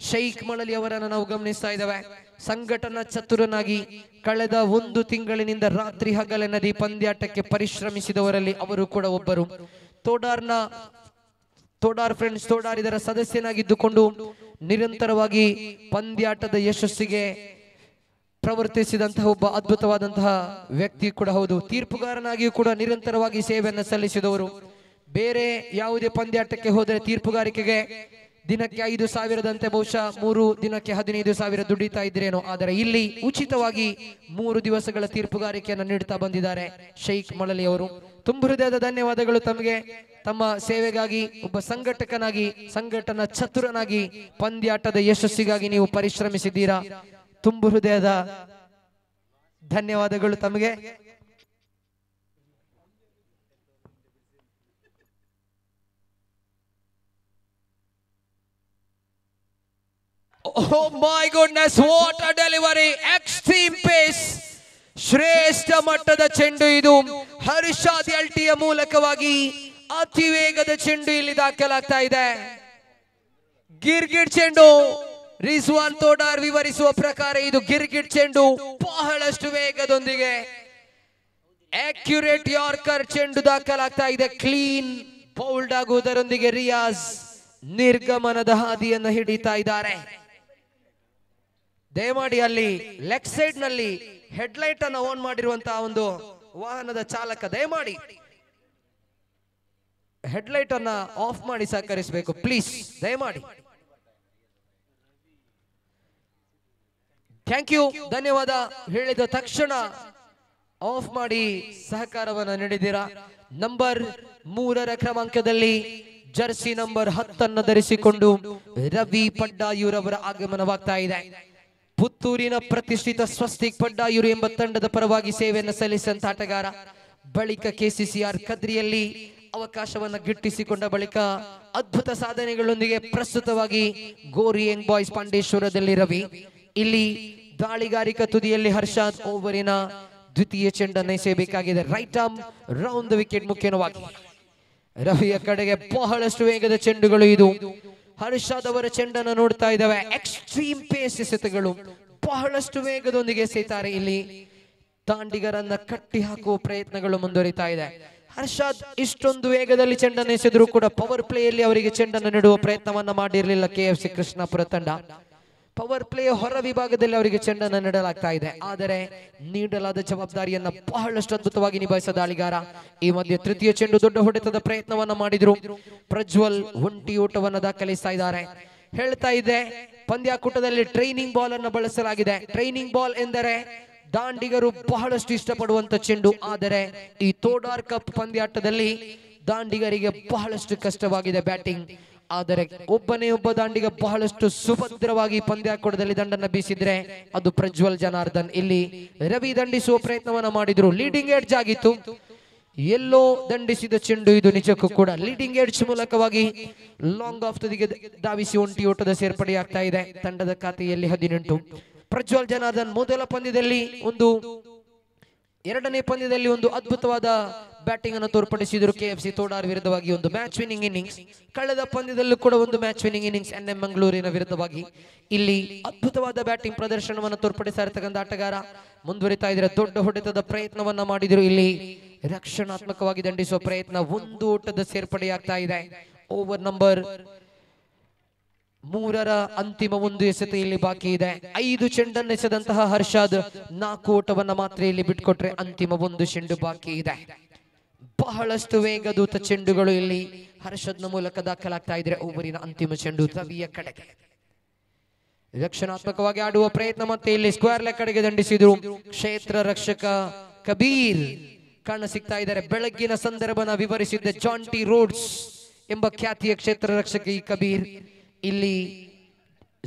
ಶೈಖ್ ಮಳಲಿ ಅವರನ್ನು ನಾವು ಗಮನಿಸ್ತಾ ಇದ್ದೇವೆ. ಸಂಘಟನಾ ಚತುರನಾಗಿ ಕಳೆದ 1 ತಿಂಗಳಿನಿಂದ ರಾತ್ರಿ ಹಗಲೆನ್ನದೇ ಪಂದ್ಯಾಟಕ್ಕೆ ಪರಿಶ್ರಮಿಸಿದವರಲ್ಲಿ ಅವರು ಕೂಡ ಒಬ್ಬರು. ತೋಡಾರ್ ಫ್ರೆಂಡ್ಸ್ ತೋಡಾರ್ ಇದರ ಸದಸ್ಯನಾಗಿದ್ದುಕೊಂಡು ನಿರಂತರವಾಗಿ ಪಂದ್ಯಾಟದ ಯಶಸ್ಸಿಗೆ ಪ್ರವರ್ತಿಸಿದಂತಹ ಒಬ್ಬ ಅದ್ಭುತವಾದಂತಹ ವ್ಯಕ್ತಿ ಕೂಡ ಹೌದು. ತೀರ್ಪುಗಾರನಾಗಿಯೂ ಕೂಡ ನಿರಂತರವಾಗಿ ಸೇವೆಯನ್ನು ಸಲ್ಲಿಸಿದವರು. ಬೇರೆ ಯಾವುದೇ ಪಂದ್ಯಾಟಕ್ಕೆ ಹೋದರೆ ತೀರ್ಪುಗಾರಿಕೆಗೆ ದಿನಕ್ಕೆ 5,000ದಂತೆ ಬಹುಶಃ 3 ದಿನಕ್ಕೆ 15,000 ದುಡಿತಾ ಇದ್ರೇನೋ, ಆದರೆ ಇಲ್ಲಿ ಉಚಿತವಾಗಿ 3 ದಿವಸಗಳ ತೀರ್ಪುಗಾರಿಕೆಯನ್ನು ನೀಡುತ್ತಾ ಬಂದಿದ್ದಾರೆ ಶೈಖ್ ಮಳಲಿ ಅವರು. ತುಂಬ ಹೃದಯದ ಧನ್ಯವಾದಗಳು ತಮಗೆ. ತಮ್ಮ ಸೇವೆಗಾಗಿ ಒಬ್ಬ ಸಂಘಟಕನಾಗಿ, ಸಂಘಟನಾ ಚತುರನಾಗಿ ಪಂದ್ಯಾಟದ ಯಶಸ್ಸಿಗಾಗಿ ನೀವು ಪರಿಶ್ರಮಿಸಿದ್ದೀರಾ. ತುಂಬ ಹೃದಯದ ಧನ್ಯವಾದಗಳು ತಮಗೆ. Oh my goodness, what a delivery! Extreme pace. ಶ್ರೇಷ್ಠ ಮಟ್ಟದ ಚೆಂಡು ಇದು. ಹರ್ಷಾದ್ ಎಲ್ಟಿಯ ಮೂಲಕವಾಗಿ ಅತಿ ವೇಗದ ಚೆಂಡು ಇಲ್ಲಿ ದಾಖಲಾಗ್ತಾ ಇದೆ. ಗಿರ್ಗಿಟ್ ಚೆಂಡು. ರಿಜ್ವಾನ್ ತೋಡಾರ್ ವಿವರಿಸುವ ಪ್ರಕಾರ ಇದು ಗಿರ್ಗಿಟ್ ಚೆಂಡು. ಬಹಳಷ್ಟು ವೇಗದೊಂದಿಗೆ ಅಕ್ಯುರೇಟ್ ಯಾರ್ಕರ್ ಚೆಂಡು ದಾಖಲಾಗ್ತಾ ಇದೆ. ಕ್ಲೀನ್ ಬೌಲ್ಡ್ ಆಗುವುದರೊಂದಿಗೆ ರಿಯಾಜ್ ನಿರ್ಗಮನದ ಹಾದಿಯನ್ನು ಹಿಡಿತಾ ಇದ್ದಾರೆ. ದಯಮಾಡಿ ಅಲ್ಲಿ ಲೆಗ್ ಸೈಡ್ ನಲ್ಲಿ ಹೆಡ್ಲೈಟ್ ಅನ್ನು ಆನ್ ಮಾಡಿರುವಂತಹ ಒಂದು ವಾಹನದ ಚಾಲಕ ದಯಮಾಡಿ ಹೆಡ್ಲೈಟ್ ಅನ್ನ ಆಫ್ ಮಾಡಿ ಸಹಕರಿಸಬೇಕು ಪ್ಲೀಸ್, ದಯಮಾಡಿ. ಥ್ಯಾಂಕ್ ಯು, ಧನ್ಯವಾದ. ಹೇಳಿದ ತಕ್ಷಣ ಆಫ್ ಮಾಡಿ ಸಹಕಾರವನ್ನು ನೀಡಿದ್ದೀರಾ. ನಂಬರ್ 3ರ ಕ್ರಮಾಂಕದಲ್ಲಿ ಜರ್ಸಿ ನಂಬರ್ 10 ಧರಿಸಿಕೊಂಡು ರವಿ ಪಡ್ಡಾಯೂರವರ ಆಗಮನವಾಗ್ತಾ ಇದೆ. ಪುತ್ತೂರಿನ ಪ್ರತಿಷ್ಠಿತ ಸ್ವಸ್ತಿಕ್ ಪಡ್ಡಾಯೂರು ಎಂಬ ತಂಡದ ಪರವಾಗಿ ಸೇವೆಯನ್ನು ಸಲ್ಲಿಸಿದಂತ ಆಟಗಾರ. ಬಳಿಕ ಕೆಸಿಸಿಆರ್ ಕದ್ರಿಯಲ್ಲಿ ಅವಕಾಶವನ್ನು ಗಿಟ್ಟಿಸಿಕೊಂಡ ಬಳಿಕ ಅದ್ಭುತ ಸಾಧನೆಗಳೊಂದಿಗೆ ಪ್ರಸ್ತುತವಾಗಿ ಗೋರಿ ಯಂಗ್ ಬಾಯ್ಸ್ ಪಾಂಡೇಶ್ವರದಲ್ಲಿ ರವಿ. ಇಲ್ಲಿ ದಾಳಿಗಾರಿಕಾ ತುದಿಯಲ್ಲಿ ಹರ್ಷಾದ್ ಓವರಿನ ದ್ವಿತೀಯ ಚೆಂಡನ್ನು ಎಸೆಯಬೇಕಾಗಿದೆ. Right arm round the wicket ಮುಖ್ಯವಾಗಿ ರವಿಯ ಕಡೆಗೆ ಬಹಳಷ್ಟು ವೇಗದ ಚೆಂಡುಗಳು ಇದು. ಹರ್ಷಾದ್ ಅವರ ಚೆಂಡನ್ನು ನೋಡ್ತಾ ಇದ್ದಾವೆ. ಎಕ್ಸ್ಟ್ರೀಮ್ ಪೇಸ್ ಎಸೆತಗಳು ಬಹಳಷ್ಟು ವೇಗದೊಂದಿಗೆ ಎಸೆಯುತ್ತಾರೆ. ಇಲ್ಲಿ ದಾಂಡಿಗರನ್ನ ಕಟ್ಟಿ ಹಾಕುವ ಪ್ರಯತ್ನಗಳು ಮುಂದುವರಿತಾ ಇದೆ. ಹರ್ಷಾದ್ ಇಷ್ಟೊಂದು ವೇಗದಲ್ಲಿ ಚೆಂಡನ್ನು ಎಸೆದರೂ ಕೂಡ ಪವರ್ ಪ್ಲೇಯಲ್ಲಿ ಅವರಿಗೆ ಚೆಂಡನ್ನು ನೀಡುವ ಪ್ರಯತ್ನವನ್ನ ಮಾಡಿರಲಿಲ್ಲ KFC ಕೃಷ್ಣಾಪುರ ತಂಡ. ಪವರ್ ಪ್ಲೇ ಹೊರ ವಿಭಾಗದಲ್ಲಿ ಅವರಿಗೆ ಚೆಂಡನ್ನು ನೀಡಲಾಗ್ತಾ ಇದೆ. ಆದರೆ ನೀಡಲಾದ ಜವಾಬ್ದಾರಿಯನ್ನ ಬಹಳಷ್ಟು ಅದ್ಭುತವಾಗಿ ನಿಭಾಯಿಸಿದ ದಾಳಿಗಾರ. ಈ ಮಧ್ಯೆ ತೃತೀಯ ಚೆಂಡು ದೊಡ್ಡ ಹೊಡೆತದ ಪ್ರಯತ್ನವನ್ನ ಮಾಡಿದ್ರು. ಪ್ರಜ್ವಲ್ ಒಂಟಿ ಓಟವನ್ನು ದಾಖಲಿಸ್ತಾ ಇದ್ದಾರೆ. ಹೇಳ್ತಾ ಇದೆ ಪಂದ್ಯಾಕೂಟದಲ್ಲಿ ಟ್ರೈನಿಂಗ್ ಬಾಲ್ ಅನ್ನು ಬಳಸಲಾಗಿದೆ. ಟ್ರೈನಿಂಗ್ ಬಾಲ್ ಎಂದರೆ ದಾಂಡಿಗರು ಬಹಳಷ್ಟು ಇಷ್ಟಪಡುವಂತ ಚೆಂಡು. ಆದರೆ ಈ ತೋಡಾರ್ ಕಪ್ ಪಂದ್ಯಾಟದಲ್ಲಿ ದಾಂಡಿಗರಿಗೆ ಬಹಳಷ್ಟು ಕಷ್ಟವಾಗಿದೆ ಬ್ಯಾಟಿಂಗ್. ಆದರೆ ಒಬ್ಬನೇ ಒಬ್ಬ ದಾಂಡಿಗ ಬಹಳಷ್ಟು ಸುಭದ್ರವಾಗಿ ಪಂದ್ಯಾಕೂಟದಲ್ಲಿ ದಂಡನ್ನು ಬೀಸಿದ್ರೆ ಅದು ಪ್ರಜ್ವಲ್ ಜನಾರ್ದನ್. ಇಲ್ಲಿ ರವಿ ದಂಡಿಸುವ ಪ್ರಯತ್ನವನ್ನ ಮಾಡಿದ್ರು. ಲೀಡಿಂಗ್ ಎಡ್ಜ್ ಆಗಿತ್ತು. ಎಲ್ಲೋ ದಂಡಿಸಿದ ಚೆಂಡು ಇದು ನಿಜಕ್ಕೂ ಕೂಡ. ಲೀಡಿಂಗ್ ಎಡ್ಜ್ ಮೂಲಕವಾಗಿ ಲಾಂಗ್ ಆಫ್ ತುದಿಗೆ ಧಾವಿಸಿ ಒಂಟಿ ಓಟದ ಸೇರ್ಪಡೆಯಾಗ್ತಾ ಇದೆ ತಂಡದ ಖಾತೆಯಲ್ಲಿ 18. ಪ್ರಜ್ವಲ್ ಜನಾರ್ದನ್ ಮೊದಲ ಪಂದ್ಯದಲ್ಲಿ ಎರಡನೇ ಪಂದ್ಯದಲ್ಲಿ ಒಂದು ಅದ್ಭುತವಾದ ಬ್ಯಾಟಿಂಗ್ ಅನ್ನು ತೋರ್ಪಡಿಸಿದರು KFC ತೋಡಾರ್ ವಿರುದ್ಧವಾಗಿ. ಒಂದು ಮ್ಯಾಚ್ ವಿನ್ನಿಂಗ್ ಇನ್ನಿಂಗ್ಸ್. ಕಳೆದ ಪಂದ್ಯದಲ್ಲೂ ಕೂಡ ಒಂದು ಮ್ಯಾಚ್ ವಿನ್ನಿಂಗ್ ಇನ್ನಿಂಗ್ಸ್ NM ಮಂಗಳೂರಿನ ವಿರುದ್ಧವಾಗಿ. ಇಲ್ಲಿ ಅದ್ಭುತವಾದ ಬ್ಯಾಟಿಂಗ್ ಪ್ರದರ್ಶನವನ್ನು ತೋರ್ಪಡಿಸ್ತಾ ಇರತಕ್ಕಂಥ ಆಟಗಾರ ಮುಂದುವರಿತಾ ಇದ್ರೆ ದೊಡ್ಡ ಹೊಡೆತದ ಪ್ರಯತ್ನವನ್ನ ಮಾಡಿದ್ರು. ಇಲ್ಲಿ ರಕ್ಷಣಾತ್ಮಕವಾಗಿ ದಂಡಿಸುವ ಪ್ರಯತ್ನ. ಒಂದು ಓಟದ ಸೇರ್ಪಡೆಯಾಗ್ತಾ ಇದೆ. ಓವರ್ ನಂಬರ್ 3ರ ಅಂತಿಮ ಒಂದು ಎಸೆತ ಇಲ್ಲಿ ಬಾಕಿ ಇದೆ. 5 ಚೆಂಡನ್ನು ಎಸೆದಂತಹ ಹರ್ಷಾದ್ 4 ಓಟವನ್ನ ಮಾತ್ರ ಇಲ್ಲಿ ಬಿಟ್ಕೊಟ್ರೆ ಅಂತಿಮ ಒಂದು ಚೆಂಡು ಬಾಕಿ ಇದೆ. ಬಹಳಷ್ಟು ವೇಗದೂತ ಚೆಂಡುಗಳು ಇಲ್ಲಿ ಹರ್ಷದ್ನ ಮೂಲಕ ದಾಖಲಾಗ್ತಾ ಇದ್ರೆ ಓವರಿನ ಅಂತಿಮ ಚೆಂಡು ರವಿಯ ಕಡೆಗೆ. ರಕ್ಷಣಾತ್ಮಕವಾಗಿ ಆಡುವ ಪ್ರಯತ್ನ ಮತ್ತೆ ಇಲ್ಲಿ ಸ್ಕ್ವೇರ್ ಲೆಗ್ ಕಡೆಗೆ ದಂಡಿಸಿದ್ರು. ಕ್ಷೇತ್ರ ರಕ್ಷಕ ಕಬೀರ್ ಕಾಣ ಸಿಗ್ತಾ ಇದ್ದಾರೆ. ಬೆಳಗ್ಗಿನ ಸಂದರ್ಭನ ವಿವರಿಸಿದ್ದ ಜಾಂಟಿ ರೋಡ್ಸ್ ಎಂಬ ಖ್ಯಾತಿಯ ಕ್ಷೇತ್ರ ರಕ್ಷಕ ಈ ಕಬೀರ್ ಇಲ್ಲಿ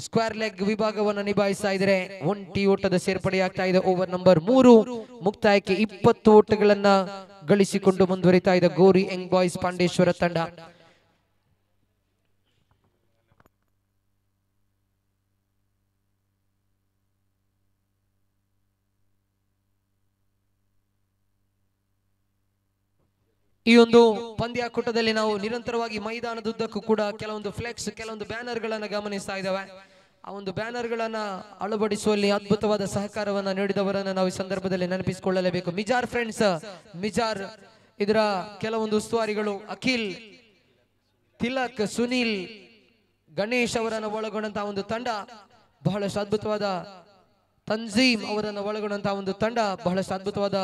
ಸ್ಕ್ವೇರ್ ಲೆಗ್ ವಿಭಾಗವನ್ನು ನಿಭಾಯಿಸ್ತಾ ಇದ್ರೆ ಒಂಟಿ ಓಟದ ಸೇರ್ಪಡೆಯಾಗ್ತಾ ಇದೆ. ಓವರ್ ನಂಬರ್ 3 ಮುಕ್ತಾಯಕ್ಕೆ 20 ಓಟಗಳನ್ನ ಗಳಿಸಿಕೊಂಡು ಮುಂದುವರಿತಾ ಇದೆ ಗೋರಿ ಯಂಗ್ ಬಾಯ್ಸ್ ಪಾಂಡೇಶ್ವರ ತಂಡ. ಈ ಒಂದು ಪಂದ್ಯಾಕೂಟದಲ್ಲಿ ನಾವು ನಿರಂತರವಾಗಿ ಮೈದಾನದುದ್ದಕ್ಕೂ ಕೂಡ ಕೆಲವೊಂದು ಫ್ಲೆಕ್ಸ್, ಕೆಲವೊಂದು ಬ್ಯಾನರ್ ಗಳನ್ನ ಗಮನಿಸ್ತಾ ಇದ್ದೇವೆ. ಆ ಒಂದು ಬ್ಯಾನರ್ ಗಳನ್ನ ಅಳವಡಿಸುವಲ್ಲಿ ಅದ್ಭುತವಾದ ಸಹಕಾರವನ್ನ ನೀಡಿದವರನ್ನ ನಾವು ಈ ಸಂದರ್ಭದಲ್ಲಿ ನೆನಪಿಸಿಕೊಳ್ಳಲೇಬೇಕು. ಮಿಜಾರ್ ಫ್ರೆಂಡ್ಸ್, ಮಿಜಾರ್ ಇದರ ಕೆಲವೊಂದು ಉಸ್ತುವಾರಿಗಳು ಅಖಿಲ್, ತಿಲಕ್, ಸುನೀಲ್, ಗಣೇಶ್ ಅವರನ್ನು ಒಳಗೊಂಡಂತಹ ಒಂದು ತಂಡ, ಬಹಳಷ್ಟು ಅದ್ಭುತವಾದ ತಂಜೀಮ್ ಅವರನ್ನು ಒಳಗೊಂಡಂತಹ ಒಂದು ತಂಡ ಬಹಳಷ್ಟು ಅದ್ಭುತವಾದ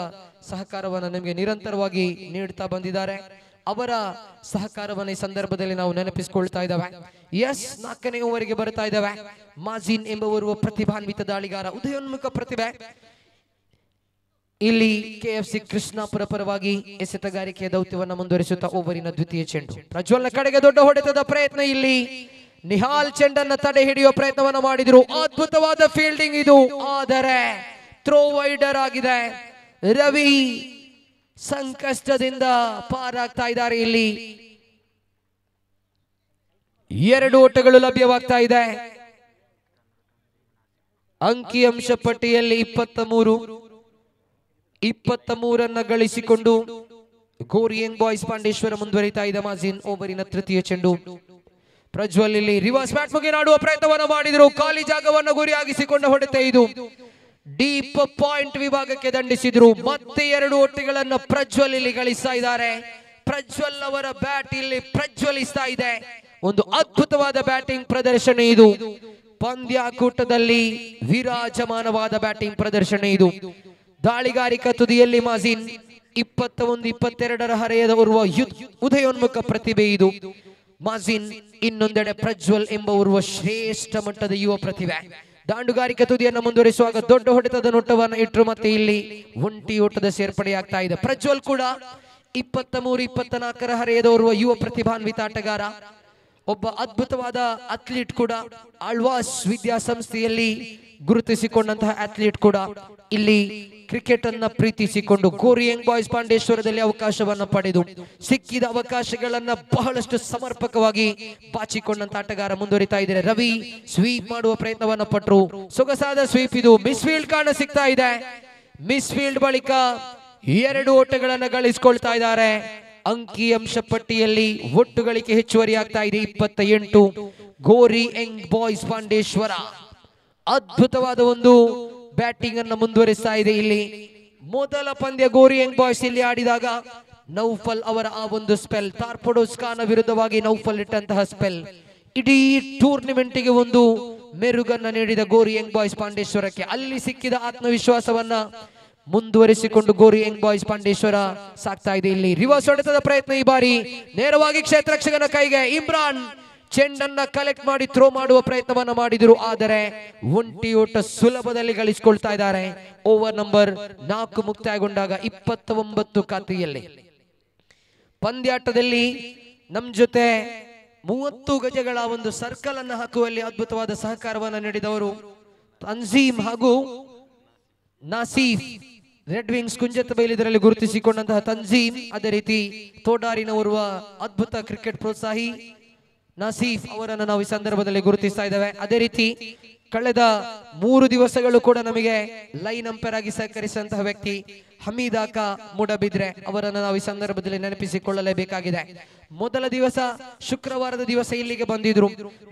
ಸಹಕಾರವನ್ನು ನಿಮಗೆ ನಿರಂತರವಾಗಿ ನೀಡ್ತಾ ಬಂದಿದ್ದಾರೆ. ಅವರ ಸಹಕಾರವನ್ನು ಈ ಸಂದರ್ಭದಲ್ಲಿ ನಾವು ನೆನಪಿಸಿಕೊಳ್ತಾ ಇದ್ದೇವೆ. ಎಸ್, 4ನೇ ಓವರಿಗೆ ಬರ್ತಾ ಇದ್ದೇವೆ. ಮಾಜಿನ್ ಎಂಬುವರುವ ಪ್ರತಿಭಾನ್ವಿತ ದಾಳಿಗಾರ, ಉದಯೋನ್ಮುಖ ಪ್ರತಿಭೆ. ಇಲ್ಲಿ KFC ಕೃಷ್ಣಾಪುರ ಪರವಾಗಿ ಎಸೆತಗಾರಿಕೆಯ ದೌತ್ಯವನ್ನು ಮುಂದುವರಿಸುತ್ತಾ ಓವರಿನ ದ್ವಿತೀಯ ಚೆಂಡು. ಪ್ರಜ್ವಲ್ನ ಕಡೆಗೆ ದೊಡ್ಡ ಹೊಡೆತದ ಪ್ರಯತ್ನ. ಇಲ್ಲಿ ನಿಹಾಲ್ ಚೆಂಡನ್ನ ತಡೆ ಹಿಡಿಯುವ ಪ್ರಯತ್ನವನ್ನು ಮಾಡಿದ್ರು. ಅದ್ಭುತವಾದ ಫೀಲ್ಡಿಂಗ್ ಇದು, ಆದರೆ ಥ್ರೋ ವೈಡರ್ ಆಗಿದೆ. ರವಿ ಸಂಕಷ್ಟದಿಂದ ಪಾರಾಗ್ತಾ ಇದ್ದಾರೆ. ಇಲ್ಲಿ 2 ಓಟಗಳು ಲಭ್ಯವಾಗ್ತಾ ಇದೆ. ಅಂಕಿಅಂಶ ಪಟ್ಟಿಯಲ್ಲಿ 23 ಗಳಿಸಿಕೊಂಡು ಗೋರಿಯಂಗ್ ಬಾಯ್ಸ್ ಪಾಂಡೇಶ್ವರ ಮುಂದುವರಿತಾ ಇದೆ. ಮಾಜಿನ್ ಓವರಿನ ತೃತೀಯ ಚೆಂಡು. ಪ್ರಜ್ವಲ್ ಇಲ್ಲಿ ರಿವರ್ಸ್ ಬ್ಯಾಟ್ ಮುಗಿ ಆಡುವ ಪ್ರಯತ್ನವನ್ನು ಮಾಡಿದ್ರು. ಖಾಲಿ ಜಾಗವನ್ನು ಗುರಿಯಾಗಿಸಿಕೊಂಡ ಹೊಡೆತ ಇದು. ಡೀಪ್ ಪಾಯಿಂಟ್ ವಿಭಾಗಕ್ಕೆ ದಂಡಿಸಿದ್ರು. ಮತ್ತೆ 2 ಓಟಗಳನ್ನು ಪ್ರಜ್ವಲ್ ಇಲ್ಲಿ ಗಳಿಸ್ತಾ ಇದ್ದಾರೆ. ಪ್ರಜ್ವಲ್ ಅವರ ಬ್ಯಾಟ್ ಇಲ್ಲಿ ಪ್ರಜ್ವಲಿಸ್ತಾ ಇದೆ. ಒಂದು ಅದ್ಭುತವಾದ ಬ್ಯಾಟಿಂಗ್ ಪ್ರದರ್ಶನ ಇದು. ಪಂದ್ಯಾಕೂಟದಲ್ಲಿ ವಿರಾಜಮಾನವಾದ ಬ್ಯಾಟಿಂಗ್ ಪ್ರದರ್ಶನ ಇದು. ದಾಳಿಗಾರಿಕಾ ತುದಿಯಲ್ಲಿ ಮಾಜಿನ್ 21-22 ಹರೆಯದ ಓರ್ವ ಉದಯೋನ್ಮುಖ ಪ್ರತಿಭೆ ಇದು ಮಾಜಿನ್. ಇನ್ನೊಂದೆಡೆ ಪ್ರಜ್ವಲ್ ಎಂಬ ಓರ್ವ ಶ್ರೇಷ್ಠ ಮಟ್ಟದ ಯುವ ಪ್ರತಿಭೆ. ದಾಂಡುಗಾರಿಕೆ ತುದಿಯನ್ನು ಮುಂದುವರಿಸುವಾಗ ದೊಡ್ಡ ಹೊಡೆತದ ನೋಟವನ್ನು ಇಟ್ಟರು. ಮತ್ತೆ ಇಲ್ಲಿ ಒಂಟಿ ಓಟದ ಸೇರ್ಪಡೆಯಾಗ್ತಾ ಇದೆ. ಪ್ರಜ್ವಲ್ ಕೂಡ 23-24 ಹರೆಯದ ಓರ್ವ ಯುವ ಪ್ರತಿಭಾನ್ವಿತ ಆಟಗಾರ, ಒಬ್ಬ ಅದ್ಭುತವಾದ ಅಥ್ಲೀಟ್ ಕೂಡ. ಆಳ್ವಾಸ್ ವಿದ್ಯಾಸಂಸ್ಥೆಯಲ್ಲಿ ಗುರುತಿಸಿಕೊಂಡಂತಹ ಅಥ್ಲೀಟ್ ಕೂಡ. ಇಲ್ಲಿ ಕ್ರಿಕೆಟ್ ಅನ್ನ ಪ್ರೀತಿಸಿಕೊಂಡು ಗೋರಿಯಂಗ್ ಬಾಯ್ಸ್ ಪಾಂಡೇಶ್ವರದಲ್ಲಿ ಅವಕಾಶವನ್ನ ಪಡೆದು ಸಿಕ್ಕಿದ ಅವಕಾಶಗಳನ್ನ ಬಹಳಷ್ಟು ಸಮರ್ಪಕವಾಗಿ ಬಾಚಿಕೊಂಡಂತ ಆಟಗಾರ ಮುಂದುವರಿತಾ ಇದ್ದಾರೆ. ರವಿ ಸ್ವೀಪ್ ಮಾಡುವ ಪ್ರಯತ್ನವನ್ನ ಪಟ್ಟರು. ಸೊಗಸಾದ ಸ್ವೀಪ್ ಇದು. ಮಿಸ್ ಫೀಲ್ಡ್ ಕಾಣ ಸಿಗ್ತಾ ಇದೆ. ಮಿಸ್ ಫೀಲ್ಡ್ ಬಳಿಕ 2 ಓಟಗಳನ್ನ ಗಳಿಸಿಕೊಳ್ತಾ ಇದ್ದಾರೆ. ಅಂಕಿಅಂಶ ಪಟ್ಟಿಯಲ್ಲಿ ಒಟ್ಟು ಗಳಿಕೆ ಹೆಚ್ಚುವರಿ ಆಗ್ತಾ ಇದೆ 28. ಗೋರಿಯಂಗ್ ಬಾಯ್ಸ್ ಪಾಂಡೇಶ್ವರ ಅದ್ಭುತವಾದ ಒಂದು ಬ್ಯಾಟಿಂಗ್ ಅನ್ನು ಮುಂದುವರಿಸ್ತಾ ಇದೆ. ಇಲ್ಲಿ ಮೊದಲ ಪಂದ್ಯ ಗೋರಿಯಂಗ್ ಬಾಯ್ಸ್ ಇಲ್ಲಿ ಆಡಿದಾಗ ನೌಫಲ್ ಅವರ ಆ ಒಂದು ಸ್ಪೆಲ್, ಟಾರ್ಪಡೋಸ್ ಖಾನ್ ವಿರುದ್ಧವಾಗಿ ನೌಫಲ್ ಇಟ್ಟಂತಹ ಸ್ಪೆಲ್ ಇಡೀ ಟೂರ್ನಿಮೆಂಟ್ಗೆ ಒಂದು ಮೆರುಗನ್ನ ನೀಡಿದ ಗೋರಿಯಂಗ್ ಬಾಯ್ಸ್ ಪಾಂಡೇಶ್ವರಕ್ಕೆ. ಅಲ್ಲಿ ಸಿಕ್ಕಿದ ಆತ್ಮವಿಶ್ವಾಸವನ್ನ ಮುಂದುವರಿಸಿಕೊಂಡು ಗೋರಿಯಂಗ್ ಬಾಯ್ಸ್ ಪಾಂಡೇಶ್ವರ ಸಾಕ್ತಾ ಇದೆ. ಇಲ್ಲಿ ರಿವರ್ಸ್ ಹೊಡೆತದ ಪ್ರಯತ್ನ ಈ ಬಾರಿ ನೇರವಾಗಿ ಕ್ಷೇತ್ರರಕ್ಷಕನ ಕೈಗೆ. ಇಮ್ರಾನ್ ಚೆಂಡನ್ನ ಕಲೆಕ್ಟ್ ಮಾಡಿ ಥ್ರೋ ಮಾಡುವ ಪ್ರಯತ್ನವನ್ನ ಮಾಡಿದ್ರು, ಆದರೆ ಒಂಟಿ ಓಟ ಸುಲಭದಲ್ಲಿ ಗಳಿಸಿಕೊಳ್ತಾ ಇದ್ದಾರೆ. ಓವರ್ ನಂಬರ್ 4 ಮುಕ್ತಾಯಗೊಂಡಾಗ 29 ಖಾತೆಯಲ್ಲಿ. ಪಂದ್ಯಾಟದಲ್ಲಿ ನಮ್ ಜೊತೆ 30 ಗಜಗಳ ಒಂದು ಸರ್ಕಲ್ ಅನ್ನು ಹಾಕುವಲ್ಲಿ ಅದ್ಭುತವಾದ ಸಹಕಾರವನ್ನು ನೀಡಿದವರು ತಂಜೀಮ್ ಹಾಗೂ ನಾಸೀಫ್. ರೆಡ್ ವಿಂಗ್ಸ್ ಕುಂಜತ್ ಬೈಲ್ ಇದರಲ್ಲಿ ಗುರುತಿಸಿಕೊಂಡಂತಹ ತಂಜೀಮ್, ಅದೇ ರೀತಿ ತೋಡಾರಿನ ಓರ್ವ ಅದ್ಭುತ ಕ್ರಿಕೆಟ್ ಪ್ರೋತ್ಸಾಹಿ ನಾಸೀಫ್ ಅವರನ್ನು ನಾವು ಈ ಸಂದರ್ಭದಲ್ಲಿ ಗುರುತಿಸ್ತಾ ಇದ್ದೇವೆ. ಅದೇ ರೀತಿ ಕಳೆದ 3 ದಿವಸಗಳು ಕೂಡ ನಮಗೆ ಲೈನ್ ಅಂಪೈರ್ ಆಗಿ ಸಹಕರಿಸಿದಂತಹ ವ್ಯಕ್ತಿ ಹಮೀದಾಕ ಮೂಡಬಿದ್ರೆ ಅವರನ್ನು ನಾವು ಈ ಸಂದರ್ಭದಲ್ಲಿ ನೆನಪಿಸಿಕೊಳ್ಳಲೇಬೇಕಾಗಿದೆ. ಮೊದಲ ದಿವಸ ಶುಕ್ರವಾರದ ದಿವಸ ಇಲ್ಲಿಗೆ ಬಂದಿದ್ರು.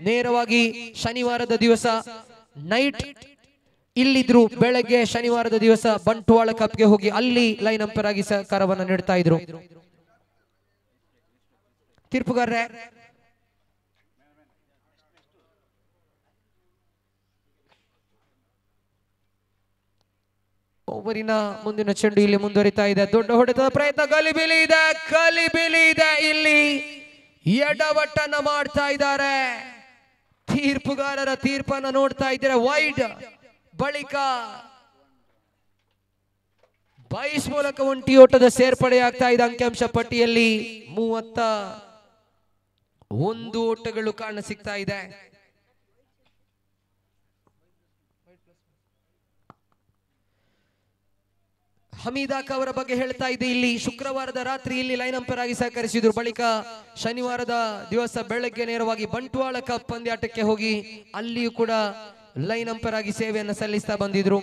ನೇರವಾಗಿ ಶನಿವಾರದ ದಿವಸ ನೈಟ್ ಇಲ್ಲಿದ್ರು. ಬೆಳಗ್ಗೆ ಶನಿವಾರದ ದಿವಸ ಬಂಟ್ವಾಳ ಕಪ್ಗೆ ಹೋಗಿ ಅಲ್ಲಿ ಲೈನ್ ಅಂಪೈರ್ ಆಗಿ ಸಹಕಾರವನ್ನು ನೀಡ್ತಾ ಇದ್ರು. ತೀರ್ಪುಗಾರರೇ, ಓವರಿನ ಮುಂದಿನ ಚೆಂಡು ಇಲ್ಲಿ ಮುಂದುವರಿತಾ ಇದೆ. ದೊಡ್ಡ ಹೊಡೆತದ ಪ್ರಯತ್ನ. ಗಲಿಬಿಲಿ ಇದೆ. ಇಲ್ಲಿ ಎಡವಟ್ಟನ್ನ ಮಾಡ್ತಾ ಇದ್ದಾರೆ. ತೀರ್ಪುಗಾರರ ತೀರ್ಪನ್ನ ನೋಡ್ತಾ ಇದ್ದಾರೆ. ವೈಡ್ ಬಳಿಕ ಬೈಸ್ ಮೂಲಕ ಒಂಟಿ ಓಟದ ಸೇರ್ಪಡೆಯಾಗ್ತಾ ಇದೆ. ಅಂಕಿಅಂಶ ಪಟ್ಟಿಯಲ್ಲಿ 31 ಓಟಗಳು ಕಾಣ ಸಿಗ್ತಾ ಇದೆ. ಹಮೀದಾಕ್ ಅವರ ಬಗ್ಗೆ ಹೇಳ್ತಾ ಇದೆ. ಇಲ್ಲಿ ಶುಕ್ರವಾರದ ರಾತ್ರಿ ಇಲ್ಲಿ ಲೈನ್ ಅಂಪೈರ್ ಆಗಿ ಸಹಕರಿಸಿದ್ರು. ಬಳಿಕ ಶನಿವಾರದ ದಿವಸ ಬೆಳಗ್ಗೆ ನೇರವಾಗಿ ಬಂಟ್ವಾಳ ಕಪ್ ಪಂದ್ಯಾಟಕ್ಕೆ ಹೋಗಿ ಅಲ್ಲಿಯೂ ಕೂಡ ಲೈನ್ ಅಂಪೈರ್ ಆಗಿ ಸೇವೆಯನ್ನು ಸಲ್ಲಿಸ್ತಾ ಬಂದಿದ್ರು.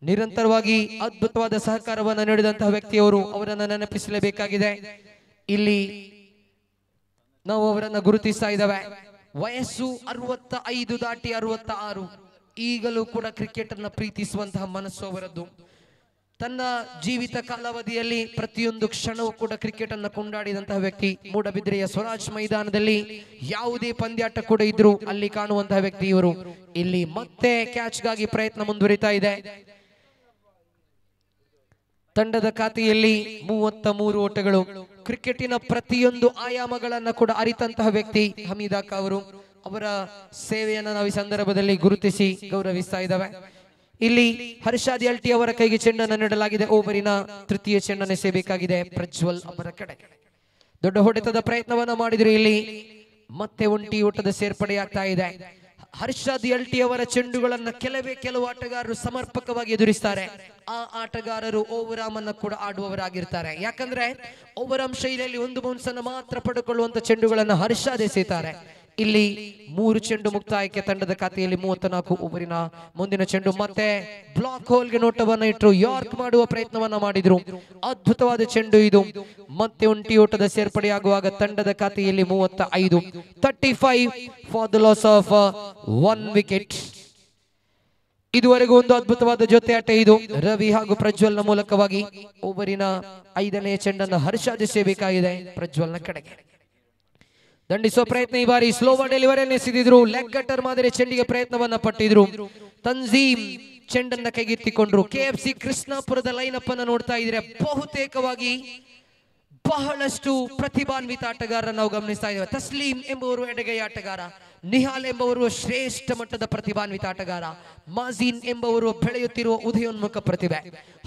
ನಿರಂತರವಾಗಿ ಅದ್ಭುತವಾದ ಸಹಕಾರವನ್ನು ನೀಡಿದಂತಹ ವ್ಯಕ್ತಿಯವರು, ಅವರನ್ನು ನೆನಪಿಸಲೇಬೇಕಾಗಿದೆ. ಇಲ್ಲಿ ನಾವು ಅವರನ್ನು ಗುರುತಿಸ್ತಾ ಇದ್ದಾವೆ. ವಯಸ್ಸು 65 ದಾಟಿ 66, ಈಗಲೂ ಕೂಡ ಕ್ರಿಕೆಟ್ ಅನ್ನ ಪ್ರೀತಿಸುವಂತಹ ಮನಸ್ಸು ಅವರದ್ದು. ತನ್ನ ಜೀವಿತ ಕಾಲಾವಧಿಯಲ್ಲಿ ಪ್ರತಿಯೊಂದು ಕ್ಷಣವೂ ಕೂಡ ಕ್ರಿಕೆಟ್ ಅನ್ನು ಕೊಂಡಾಡಿದಂತಹ ವ್ಯಕ್ತಿ. ಮೂಡಬಿದ್ರೆಯ ಸ್ವರಾಜ್ ಮೈದಾನದಲ್ಲಿ ಯಾವುದೇ ಪಂದ್ಯಾಟ ಕೂಡ ಇದ್ರು ಅಲ್ಲಿ ಕಾಣುವಂತಹ ವ್ಯಕ್ತಿ ಇವರು. ಇಲ್ಲಿ ಮತ್ತೆ ಕ್ಯಾಚ್ಗಾಗಿ ಪ್ರಯತ್ನ ಮುಂದುವರಿತಾ ಇದೆ. ತಂಡದ ಖಾತೆಯಲ್ಲಿ 33 ಓಟಗಳು. ಕ್ರಿಕೆಟಿನ ಪ್ರತಿಯೊಂದು ಆಯಾಮಗಳನ್ನ ಕೂಡ ಅರಿತಂತಹ ವ್ಯಕ್ತಿ ಹಮೀದಾಕ ಅವರು. ಅವರ ಸೇವೆಯನ್ನು ನಾವು ಈ ಸಂದರ್ಭದಲ್ಲಿ ಗುರುತಿಸಿ ಗೌರವಿಸ್ತಾ ಇದ್ದಾವೆ. ಇಲ್ಲಿ ಹರ್ಷಾದ್ ಎಲ್ಟಿ ಅವರ ಕೈಗೆ ಚೆಂಡನ್ನು ನೀಡಲಾಗಿದೆ. ಓವರಿನ ತೃತೀಯ ಚೆಂಡನ್ನು ಎಸೆಯಬೇಕಾಗಿದೆ ಪ್ರಜ್ವಲ್ ಅವರ ಕಡೆ. ದೊಡ್ಡ ಹೊಡೆತದ ಪ್ರಯತ್ನವನ್ನ ಮಾಡಿದ್ರು. ಇಲ್ಲಿ ಮತ್ತೆ ಒಂಟಿ ಓಟದ ಸೇರ್ಪಡೆಯಾಗ್ತಾ ಇದೆ. ಹರ್ಷಾದ್ ಎಲ್ಟಿ ಅವರ ಚೆಂಡುಗಳನ್ನ ಕೆಲವು ಆಟಗಾರರು ಸಮರ್ಪಕವಾಗಿ ಎದುರಿಸ್ತಾರೆ. ಆ ಆಟಗಾರರು ಓವರ್ ಆರ್ಮ್ ಅನ್ನ ಕೂಡ ಆಡುವವರಾಗಿರ್ತಾರೆ. ಯಾಕಂದ್ರೆ ಓವರ್ ಆರ್ಮ್ ಶೈಲಿಯಲ್ಲಿ ಒಂದು ಬೌನ್ಸ್ ಅನ್ನು ಮಾತ್ರ ಪಡೆದುಕೊಳ್ಳುವಂತ ಚೆಂಡುಗಳನ್ನ ಹರ್ಷಾದ್ ಎಸೆಯುತ್ತಾರೆ. ಇಲ್ಲಿ 3 ಚೆಂಡು ಮುಕ್ತಾಯಕ್ಕೆ ತಂಡದ ಖಾತೆಯಲ್ಲಿ 34 ಓವರಿನ ಮುಂದಿನ ಚೆಂಡು. ಮತ್ತೆ ಬ್ಲಾಕ್ ಹೋಲ್ಗೆ ನೋಟವನ್ನ ಇಟ್ಟರು, ಯಾರ್ಕ್ ಮಾಡುವ ಪ್ರಯತ್ನವನ್ನ ಮಾಡಿದ್ರು. ಅದ್ಭುತವಾದ ಚೆಂಡು ಇದು. ಮತ್ತೆ ಒಂಟಿ ಓಟದ ಸೇರ್ಪಡೆಯಾಗುವಾಗ ತಂಡದ ಖಾತೆಯಲ್ಲಿ 35, 35 for the loss of 1 wicket. ಇದುವರೆಗೂ ಒಂದು ಅದ್ಭುತವಾದ ಜೊತೆ ಆಟ ಇದು. ರವಿ ಹಾಗೂ ಪ್ರಜ್ವಲ್ನ ಮೂಲಕವಾಗಿ ಓವರಿನ 5ನೇ ಚೆಂಡನ್ನು ಹರ್ಷಾದ್ ಎಸೆಯಬೇಕಾಗಿದೆ ಪ್ರಜ್ವಲ್ನ ಕಡೆಗೆ. ದಂಡಿಸುವ ಪ್ರಯತ್ನ ಈ ಬಾರಿ ಸ್ಲೋವರ್ ಡೆಲಿವರಿಯನ್ನು ಎಸೆದಿದ್ರು. ಲೆಗ್ ಕಟರ್ ಮಾದರಿ ಚೆಂಡಿಗೆ ಪ್ರಯತ್ನವನ್ನ ಪಟ್ಟಿದ್ರು. ತನ್ಜೀಮ್ ಚೆಂಡನ್ನ ಕೈಗೆತ್ತಿಕೊಂಡ್ರು. KFC ಕೃಷ್ಣಾಪುರದ ಲೈನಪ್ ಅನ್ನು ನೋಡ್ತಾ ಇದ್ರೆ ಬಹುತೇಕವಾಗಿ ಬಹಳಷ್ಟು ಪ್ರತಿಭಾನ್ವಿತ ಆಟಗಾರರನ್ನು ನಾವು ಗಮನಿಸ್ತಾ ಇದ್ದೇವೆ. ತಸ್ಲೀಂ ಎಂಬುವರು ಎಡಗೈ ಆಟಗಾರ, ನಿಹಾಲ್ ಎಂಬುವರು ಶ್ರೇಷ್ಠ ಮಟ್ಟದ ಪ್ರತಿಭಾನ್ವಿತ ಆಟಗಾರ, ಮಾಜೀನ್ ಎಂಬುವರು ಬೆಳೆಯುತ್ತಿರುವ ಉದಯೋನ್ಮುಖ ಪ್ರತಿಭೆ.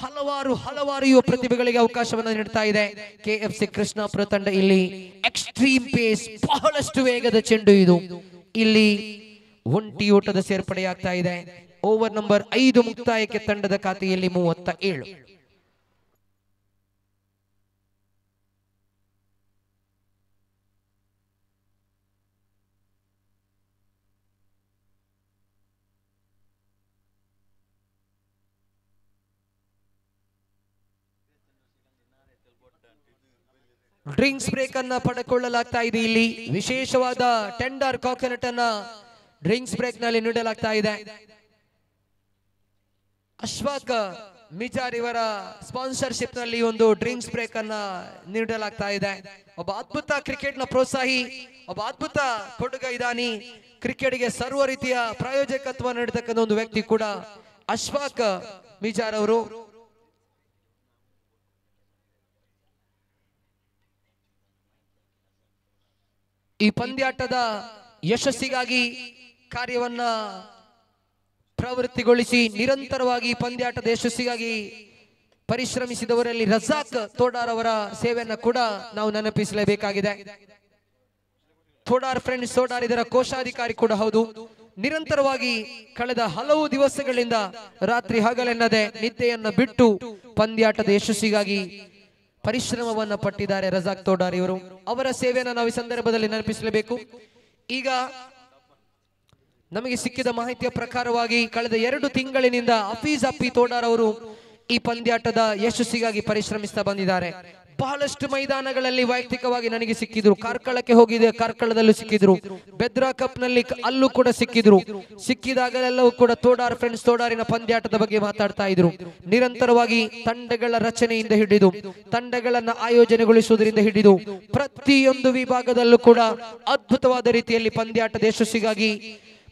ಹಲವಾರು ಯುವ ಪ್ರತಿಭೆಗಳಿಗೆ ಅವಕಾಶವನ್ನು ನೀಡ್ತಾ ಇದೆ KFC ಕೃಷ್ಣಾಪುರ ತಂಡ. ಇಲ್ಲಿ ಎಕ್ಸ್ಟ್ರೀಮ್ ಪೇಸ್, ಬಹಳಷ್ಟು ವೇಗದ ಚೆಂಡು ಇದು. ಇಲ್ಲಿ ಒಂಟಿ ಓಟದ ಸೇರ್ಪಡೆಯಾಗ್ತಾ ಇದೆ. ಓವರ್ ನಂಬರ್ 5 ಮುಕ್ತಾಯಕ್ಕೆ ತಂಡದ ಖಾತೆಯಲ್ಲಿ 37. ಡ್ರಿಂಕ್ಸ್ ಬ್ರೇಕ್ ಅನ್ನ ಪಡೆದುಕೊಳ್ಳಲಾಗ್ತಾ ಇದೆ. ಇಲ್ಲಿ ವಿಶೇಷವಾದ ಟೆಂಡರ್ ಕಾಕೋನಟ್ ಅನ್ನ ಡ್ರಿಂಕ್ಸ್ ಬ್ರೇಕ್ ನಲ್ಲಿ ನೀಡಲಾಗ್ತಾ ಇದೆ. ಅಶ್ವಾಕ್ ಮಿಜಾರ್ ಇವರ ಸ್ಪಾನ್ಸರ್ಶಿಪ್ ನಲ್ಲಿ ಒಂದು ಡ್ರಿಂಕ್ಸ್ ಬ್ರೇಕ್ ಅನ್ನ ನೀಡಲಾಗ್ತಾ ಇದೆ. ಒಬ್ಬ ಅದ್ಭುತ ಕ್ರಿಕೆಟ್ ನ ಪ್ರೋತ್ಸಾಹಿ, ಒಬ್ಬ ಅದ್ಭುತ ಕೊಡುಗೈದಾನಿ, ಕ್ರಿಕೆಟ್ಗೆ ಸರ್ವ ರೀತಿಯ ಪ್ರಾಯೋಜಕತ್ವ ನೀಡತಕ್ಕಂಥ ಒಂದು ವ್ಯಕ್ತಿ ಕೂಡ ಅಶ್ವಾಕ್ ಮಿಜಾರ್ ಅವರು. ಈ ಪಂದ್ಯಾಟದ ಯಶಸ್ಸಿಗಾಗಿ ಕಾರ್ಯವನ್ನ ಪ್ರವೃತ್ತಿಗೊಳಿಸಿ ನಿರಂತರವಾಗಿ ಪಂದ್ಯಾಟದ ಯಶಸ್ಸಿಗಾಗಿ ಪರಿಶ್ರಮಿಸಿದವರಲ್ಲಿ ರಜಾಕ್ ತೋಡಾರ್ ಅವರ ಸೇವೆಯನ್ನ ಕೂಡ ನಾವು ನೆನಪಿಸಲೇಬೇಕಾಗಿದೆ. ತೋಡಾರ್ ಫ್ರೆಂಡ್ಸ್ ತೋಡಾರ್ ಇದರ ಕೋಶಾಧಿಕಾರಿ ಕೂಡ ಹೌದು. ನಿರಂತರವಾಗಿ ಕಳೆದ ಹಲವು ದಿವಸಗಳಿಂದ ರಾತ್ರಿ ಹಗಲೆನ್ನದೆ ನಿದ್ದೆಯನ್ನ ಬಿಟ್ಟು ಪಂದ್ಯಾಟದ ಯಶಸ್ಸಿಗಾಗಿ ಪರಿಶ್ರಮವನ್ನ ಪಟ್ಟಿದ್ದಾರೆ ರಜಾಕ್ ತೋಡಾರ್ ಇವರು. ಅವರ ಸೇವೆಯನ್ನು ನಾವು ಈ ಸಂದರ್ಭದಲ್ಲಿ ನೆನಪಿಸಲೇಬೇಕು. ಈಗ ನಮಗೆ ಸಿಕ್ಕಿದ ಮಾಹಿತಿಯ ಪ್ರಕಾರವಾಗಿ ಕಳೆದ 2 ತಿಂಗಳಿನಿಂದ ಹಫೀಜ್ ಅಪ್ಪಿ ತೋಡಾರ್ ಅವರು ಈ ಪಂದ್ಯಾಟದ ಯಶಸ್ಸಿಗಾಗಿ ಪರಿಶ್ರಮಿಸ್ತಾ ಬಂದಿದ್ದಾರೆ. ಬಹಳಷ್ಟು ಮೈದಾನಗಳಲ್ಲಿ ವೈಯಕ್ತಿಕವಾಗಿ ನನಗೆ ಸಿಕ್ಕಿದ್ರು. ಕಾರ್ಕಳಕ್ಕೆ ಹೋಗಿದೆ, ಕಾರ್ಕಳದಲ್ಲೂ ಸಿಕ್ಕಿದ್ರು. ಬೆದ್ರಾ ಕಪ್ ನಲ್ಲಿ ಅಲ್ಲೂ ಕೂಡ ಸಿಕ್ಕಿದ್ರು. ಸಿಕ್ಕಿದಾಗಲೆಲ್ಲವೂ ಕೂಡ ತೋಡಾರ್ ಫ್ರೆಂಡ್ಸ್ ತೋಡಾರಿನ ಪಂದ್ಯಾಟದ ಬಗ್ಗೆ ಮಾತಾಡ್ತಾ ಇದ್ರು. ನಿರಂತರವಾಗಿ ತಂಡಗಳ ರಚನೆಯಿಂದ ಹಿಡಿದು ತಂಡಗಳನ್ನ ಆಯೋಜನೆಗೊಳಿಸುವುದರಿಂದ ಹಿಡಿದು ಪ್ರತಿಯೊಂದು ವಿಭಾಗದಲ್ಲೂ ಕೂಡ ಅದ್ಭುತವಾದ ರೀತಿಯಲ್ಲಿ ಪಂದ್ಯಾಟದ ಯಶಸ್ಸಿಗಾಗಿ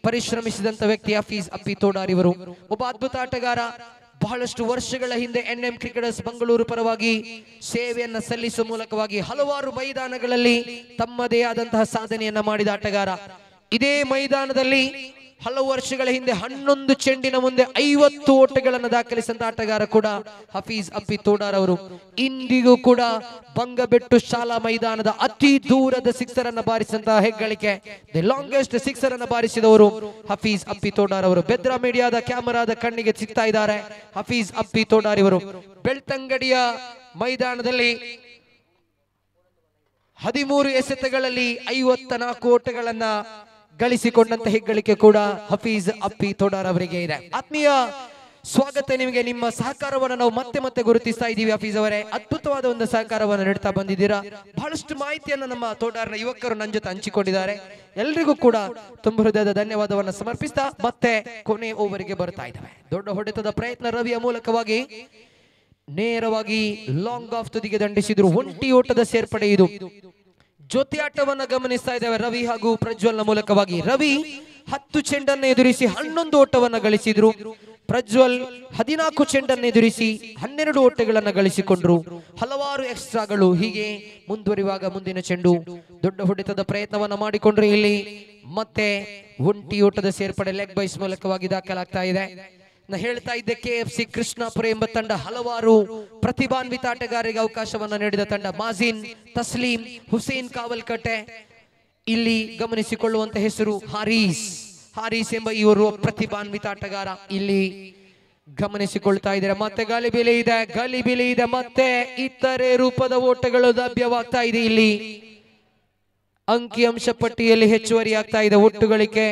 ಪರಿಶ್ರಮಿಸಿದಂತ ವ್ಯಕ್ತಿ ಹಫೀಜ್ ಅಪ್ಪಿ ತೋಡಾರ್ ಇವರು. ಒಬ್ಬ ಅದ್ಭುತ ಆಟಗಾರ. ಬಹಳಷ್ಟು ವರ್ಷಗಳ ಹಿಂದೆ NM ಕ್ರಿಕೆಟರ್ಸ್ ಬೆಂಗಳೂರು ಪರವಾಗಿ ಸೇವೆಯನ್ನ ಸಲ್ಲಿಸುವ ಮೂಲಕವಾಗಿ ಹಲವಾರು ಮೈದಾನಗಳಲ್ಲಿ ತಮ್ಮದೇ ಆದಂತಹ ಸಾಧನೆಯನ್ನ ಮಾಡಿದ ಆಟಗಾರ. ಇದೇ ಮೈದಾನದಲ್ಲಿ ಹಲವು ವರ್ಷಗಳ ಹಿಂದೆ 11 ಚೆಂಡಿನ ಮುಂದೆ 50 ಓಟಗಳನ್ನು ದಾಖಲಿಸಿದ ಆಟಗಾರ ಕೂಡ ಹಫೀಜ್ ಅಪ್ಪಿ ತೋಡಾರ್ ಅವರು. ಇಂದಿಗೂ ಕೂಡ ಬಂಗಬೆಟ್ಟು ಶಾಲಾ ಮೈದಾನದ ಅತಿ ದೂರದ ಸಿಕ್ಸರ್ ಅನ್ನು ಬಾರಿಸಿದಂತಹ ಹೆಗ್ಗಳಿಕೆ, ದಿ ಲಾಂಗೆಸ್ಟ್ ಸಿಕ್ಸರ್ ಅನ್ನು ಬಾರಿಸಿದವರು ಹಫೀಜ್ ಅಪ್ಪಿ ತೋಡಾರ್ ಅವರು. ಬೆದ್ರಾ ಮೀಡಿಯಾದ ಕ್ಯಾಮರಾದ ಕಣ್ಣಿಗೆ ಸಿಗ್ತಾ ಇದ್ದಾರೆ ಹಫೀಜ್ ಅಪ್ಪಿ ತೋಡಾರ್ ಇವರು. ಬೆಳ್ತಂಗಡಿಯ ಮೈದಾನದಲ್ಲಿ 13 ಎಸೆತಗಳಲ್ಲಿ 54 ಓಟಗಳನ್ನ ಗಳಿಸಿಕೊಂಡಂತ ಹೆಗ್ಗಳಿಕೆ ಕೂಡ ಹಫೀಜ್ ಅಪ್ಪಿ ತೋಡಾರ್ ಅವರಿಗೆ ಇದೆ. ಆತ್ಮೀಯ ಸ್ವಾಗತ ನಿಮಗೆ. ನಿಮ್ಮ ಸಹಕಾರವನ್ನು ನಾವು ಮತ್ತೆ ಮತ್ತೆ ಗುರುತಿಸ್ತಾ ಇದ್ದೀವಿ. ಹಫೀಜ್ ಅವರೇ, ಅದ್ಭುತವಾದ ಒಂದು ಸಹಕಾರವನ್ನು ನೀಡ್ತಾ ಬಂದಿದ್ದೀರಾ. ಬಹಳಷ್ಟು ಮಾಹಿತಿಯನ್ನು ನಮ್ಮ ತೋಟಾರ್ನ ಯುವಕರು ನನ್ನ ಜೊತೆ ಹಂಚಿಕೊಂಡಿದ್ದಾರೆ. ಎಲ್ರಿಗೂ ಕೂಡ ತುಂಬ ಹೃದಯದ ಧನ್ಯವಾದವನ್ನು ಸಮರ್ಪಿಸ್ತಾ ಮತ್ತೆ ಕೊನೆ ಓವರಿಗೆ ಬರ್ತಾ ಇದ್ದಾವೆ. ದೊಡ್ಡ ಹೊಡೆತದ ಪ್ರಯತ್ನ ರವಿಯ ಮೂಲಕವಾಗಿ ನೇರವಾಗಿ ಲಾಂಗ್ ಆಫ್ ತುದಿಗೆ ದಂಡಿಸಿದ್ರು. ಒಂಟಿ ಓಟದ ಸೇರ್ಪಡೆ ಇದು. ಜೊತೆ ಆಟವನ್ನ ಗಮನಿಸ್ತಾ ಇದ್ದೇವೆ ರವಿ ಹಾಗೂ ಪ್ರಜ್ವಲ್ನ ಮೂಲಕವಾಗಿ. ರವಿ 10 ಚೆಂಡನ್ನು ಎದುರಿಸಿ 11 ಓಟವನ್ನು ಗಳಿಸಿದ್ರು. ಪ್ರಜ್ವಲ್ 14 ಚೆಂಡನ್ನು ಎದುರಿಸಿ 12 ಓಟಗಳನ್ನು ಗಳಿಸಿಕೊಂಡ್ರು. ಹಲವಾರು ಎಕ್ಸ್ಟ್ರಾಗಳು ಹೀಗೆ ಮುಂದುವರಿಯುವಾಗ ಮುಂದಿನ ಚೆಂಡು ದೊಡ್ಡ ಹೊಡೆತದ ಪ್ರಯತ್ನವನ್ನ ಮಾಡಿಕೊಂಡ್ರೆ ಇಲ್ಲಿ ಮತ್ತೆ ಒಂಟಿ ಓಟದ ಸೇರ್ಪಡೆ ಲೆಗ್ ಬೈಸ್ ಮೂಲಕವಾಗಿ ದಾಖಲಾಗ್ತಾ ಇದೆ. ನಾ ಹೇಳ್ತಾ ಇದ್ದೆ KFC ಕೃಷ್ಣಾಪುರ ಎಂಬ ತಂಡ ಹಲವಾರು ಪ್ರತಿಭಾನ್ವಿತ ಆಟಗಾರರಿಗೆ ಅವಕಾಶವನ್ನ ನೀಡಿದ ತಂಡ. ಮಾಜಿನ್, ತಸ್ಲೀಂ, ಹುಸೇನ್ ಕಾವಲ್ಕಟ್ಟೆ, ಇಲ್ಲಿ ಗಮನಿಸಿಕೊಳ್ಳುವಂತ ಹೆಸರು ಹಾರೀಸ್ ಎಂಬ ಇವರು ಪ್ರತಿಭಾನ್ವಿತ ಆಟಗಾರ ಇಲ್ಲಿ ಗಮನಿಸಿಕೊಳ್ತಾ ಇದ್ದಾರೆ. ಮತ್ತೆ ಗಾಲಿಬಿಲಿ ಇದೆ ಮತ್ತೆ ಇತರೆ ರೂಪದ ಓಟಗಳು ಲಭ್ಯವಾಗ್ತಾ ಇದೆ. ಇಲ್ಲಿ ಅಂಕಿಅಂಶ ಪಟ್ಟಿಯಲ್ಲಿ ಹೆಚ್ಚುವರಿ ಆಗ್ತಾ ಇದೆ. ಒಟ್ಟು ಗಳಿಕೆ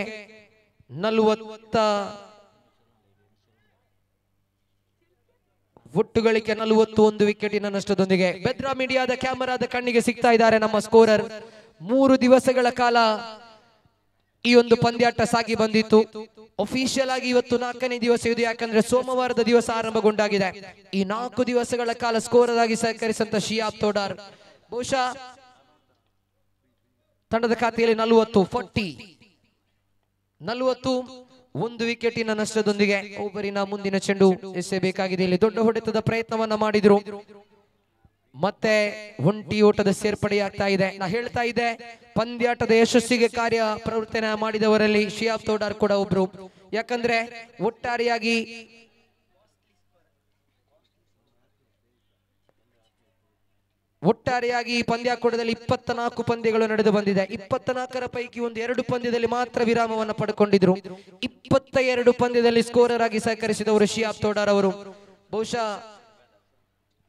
41 ವಿಕೆಟಿನ ನಷ್ಟದೊಂದಿಗೆ. ಬೆದ್ರಾ ಮೀಡಿಯಾದ ಕ್ಯಾಮರಾದ ಕಣ್ಣಿಗೆ ಸಿಗ್ತಾ ಇದ್ದಾರೆ ನಮ್ಮ ಸ್ಕೋರರ್. 3 ದಿವಸಗಳ ಕಾಲ ಈ ಒಂದು ಪಂದ್ಯಾಟ ಸಾಗಿ ಬಂದಿತ್ತು. ಅಫಿಷಿಯಲ್ ಆಗಿ ಇವತ್ತು 4ನೇ ದಿವಸ ಇದು, ಯಾಕಂದ್ರೆ ಸೋಮವಾರದ ದಿವಸ ಆರಂಭಗೊಂಡಾಗಿದೆ. ಈ 4 ದಿವಸಗಳ ಕಾಲ ಸ್ಕೋರರ್ ಆಗಿ ಸಹಕರಿಸಿದಂತ ಶಿಯಾಬ್ ತೋಡಾರ್ ಬಹುಶಃ ತಂಡದ ಖಾತೆಯಲ್ಲಿ 41 ವಿಕೆಟಿನ ನಷ್ಟದೊಂದಿಗೆ ಒಬ್ಬರಿನ ಮುಂದಿನ ಚೆಂಡು ಎಸೆಯಬೇಕಾಗಿದೆ. ಇಲ್ಲಿ ದೊಡ್ಡ ಹೊಡೆತದ ಪ್ರಯತ್ನವನ್ನ ಮಾಡಿದ್ರು. ಮತ್ತೆ ಒಂಟಿ ಓಟದ ಸೇರ್ಪಡೆಯಾಗ್ತಾ ಇದೆ. ನಾ ಹೇಳ್ತಾ ಇದ್ದೆ ಪಂದ್ಯಾಟದ ಯಶಸ್ಸಿಗೆ ಕಾರ್ಯ ಪ್ರವರ್ತನೆ ಮಾಡಿದವರಲ್ಲಿ ಶಿಯಾಬ್ ತೋಡಾರ್ ಕೂಡ ಒಬ್ರು. ಯಾಕಂದ್ರೆ ಒಟ್ಟಾರೆಯಾಗಿ ಪಂದ್ಯಾಕೂಟದಲ್ಲಿ 24 ಪಂದ್ಯಗಳು ನಡೆದು ಬಂದಿದೆ. 24ರ ಪೈಕಿ 2 ಪಂದ್ಯದಲ್ಲಿ ಮಾತ್ರ ವಿರಾಮವನ್ನು ಪಡ್ಕೊಂಡಿದ್ರು. 22 ಪಂದ್ಯದಲ್ಲಿ ಸ್ಕೋರರ್ ಆಗಿ ಸಹಕರಿಸಿದವರು ಶಿಯಾಬ್ ತೋಡಾರ್ ಅವರು. ಬಹುಶಃ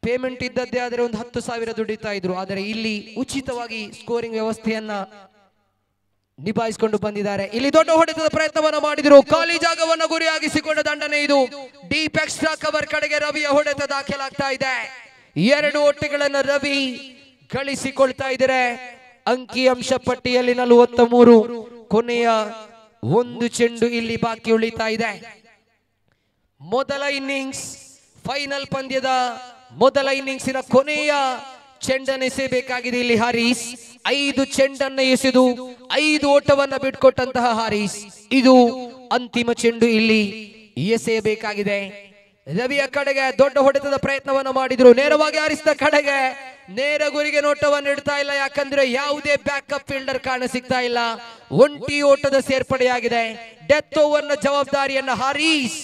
ಪೇಮೆಂಟ್ ಇದ್ದದ್ದೇ ಆದರೆ ಒಂದು 10,000 ದುಡಿತಾ ಇದ್ರು. ಆದರೆ ಇಲ್ಲಿ ಉಚಿತವಾಗಿ ಸ್ಕೋರಿಂಗ್ ವ್ಯವಸ್ಥೆಯನ್ನ ನಿಭಾಯಿಸಿಕೊಂಡು ಬಂದಿದ್ದಾರೆ. ಇಲ್ಲಿ ದೊಡ್ಡ ಹೊಡೆತದ ಪ್ರಯತ್ನವನ್ನ ಮಾಡಿದ್ರು. ಖಾಲಿ ಜಾಗವನ್ನು ಗುರಿಯಾಗಿಸಿಕೊಂಡ ದಂಡನೆ ಇದು. ಡೀಪ್ ಎಕ್ಸ್ಟ್ರಾ ಕವರ್ ಕಡೆಗೆ ರವಿಯ ಹೊಡೆತ ದಾಖಲಾಗ್ತಾ ಇದೆ. 2 ಓಟಗಳನ್ನು ರವಿ ಗಳಿಸಿಕೊಳ್ತಾ ಇದ್ದಾರೆ. ಅಂಕಿಅಂಶ ಪಟ್ಟಿಯಲ್ಲಿ 43. ಕೊನೆಯ 1 ಚೆಂಡು ಇಲ್ಲಿ ಬಾಕಿ ಉಳಿತಾ ಇದೆ. ಮೊದಲ ಇನ್ನಿಂಗ್ಸ್, ಫೈನಲ್ ಪಂದ್ಯದ ಮೊದಲ ಇನ್ನಿಂಗ್ಸಿನ ಕೊನೆಯ ಚೆಂಡನ್ನು ಎಸೆಯಬೇಕಾಗಿದೆ. ಇಲ್ಲಿ ಹಾರೀಸ್ 5 ಚೆಂಡನ್ನು ಎಸೆದು 5 ಓಟವನ್ನ ಬಿಟ್ಕೊಟ್ಟಂತಹ ಹಾರೀಸ್, ಇದು ಅಂತಿಮ ಚೆಂಡು ಇಲ್ಲಿ ಎಸೆಯಬೇಕಾಗಿದೆ. ರವಿಯ ಕಡೆಗೆ ದೊಡ್ಡ ಹೊಡೆತದ ಪ್ರಯತ್ನವನ್ನು ಮಾಡಿದ್ರು. ನೇರವಾಗಿ ಹಾರಿಸಿದ ಕಡೆಗೆ ನೇರ ಗುರಿಗೆ ನೋಟವನ್ನು ಇಡ್ತಾ ಇಲ್ಲ. ಯಾಕಂದ್ರೆ ಯಾವುದೇ ಬ್ಯಾಕಪ್ ಫೀಲ್ಡರ್ ಕಾಣ ಸಿಗ್ತಾ ಇಲ್ಲ. ಒಂಟಿ ಓಟದ ಸೇರ್ಪಡೆಯಾಗಿದೆ. ಡೆತ್ ಓವರ್ನ ಜವಾಬ್ದಾರಿಯನ್ನ ಹಾರೀಸ್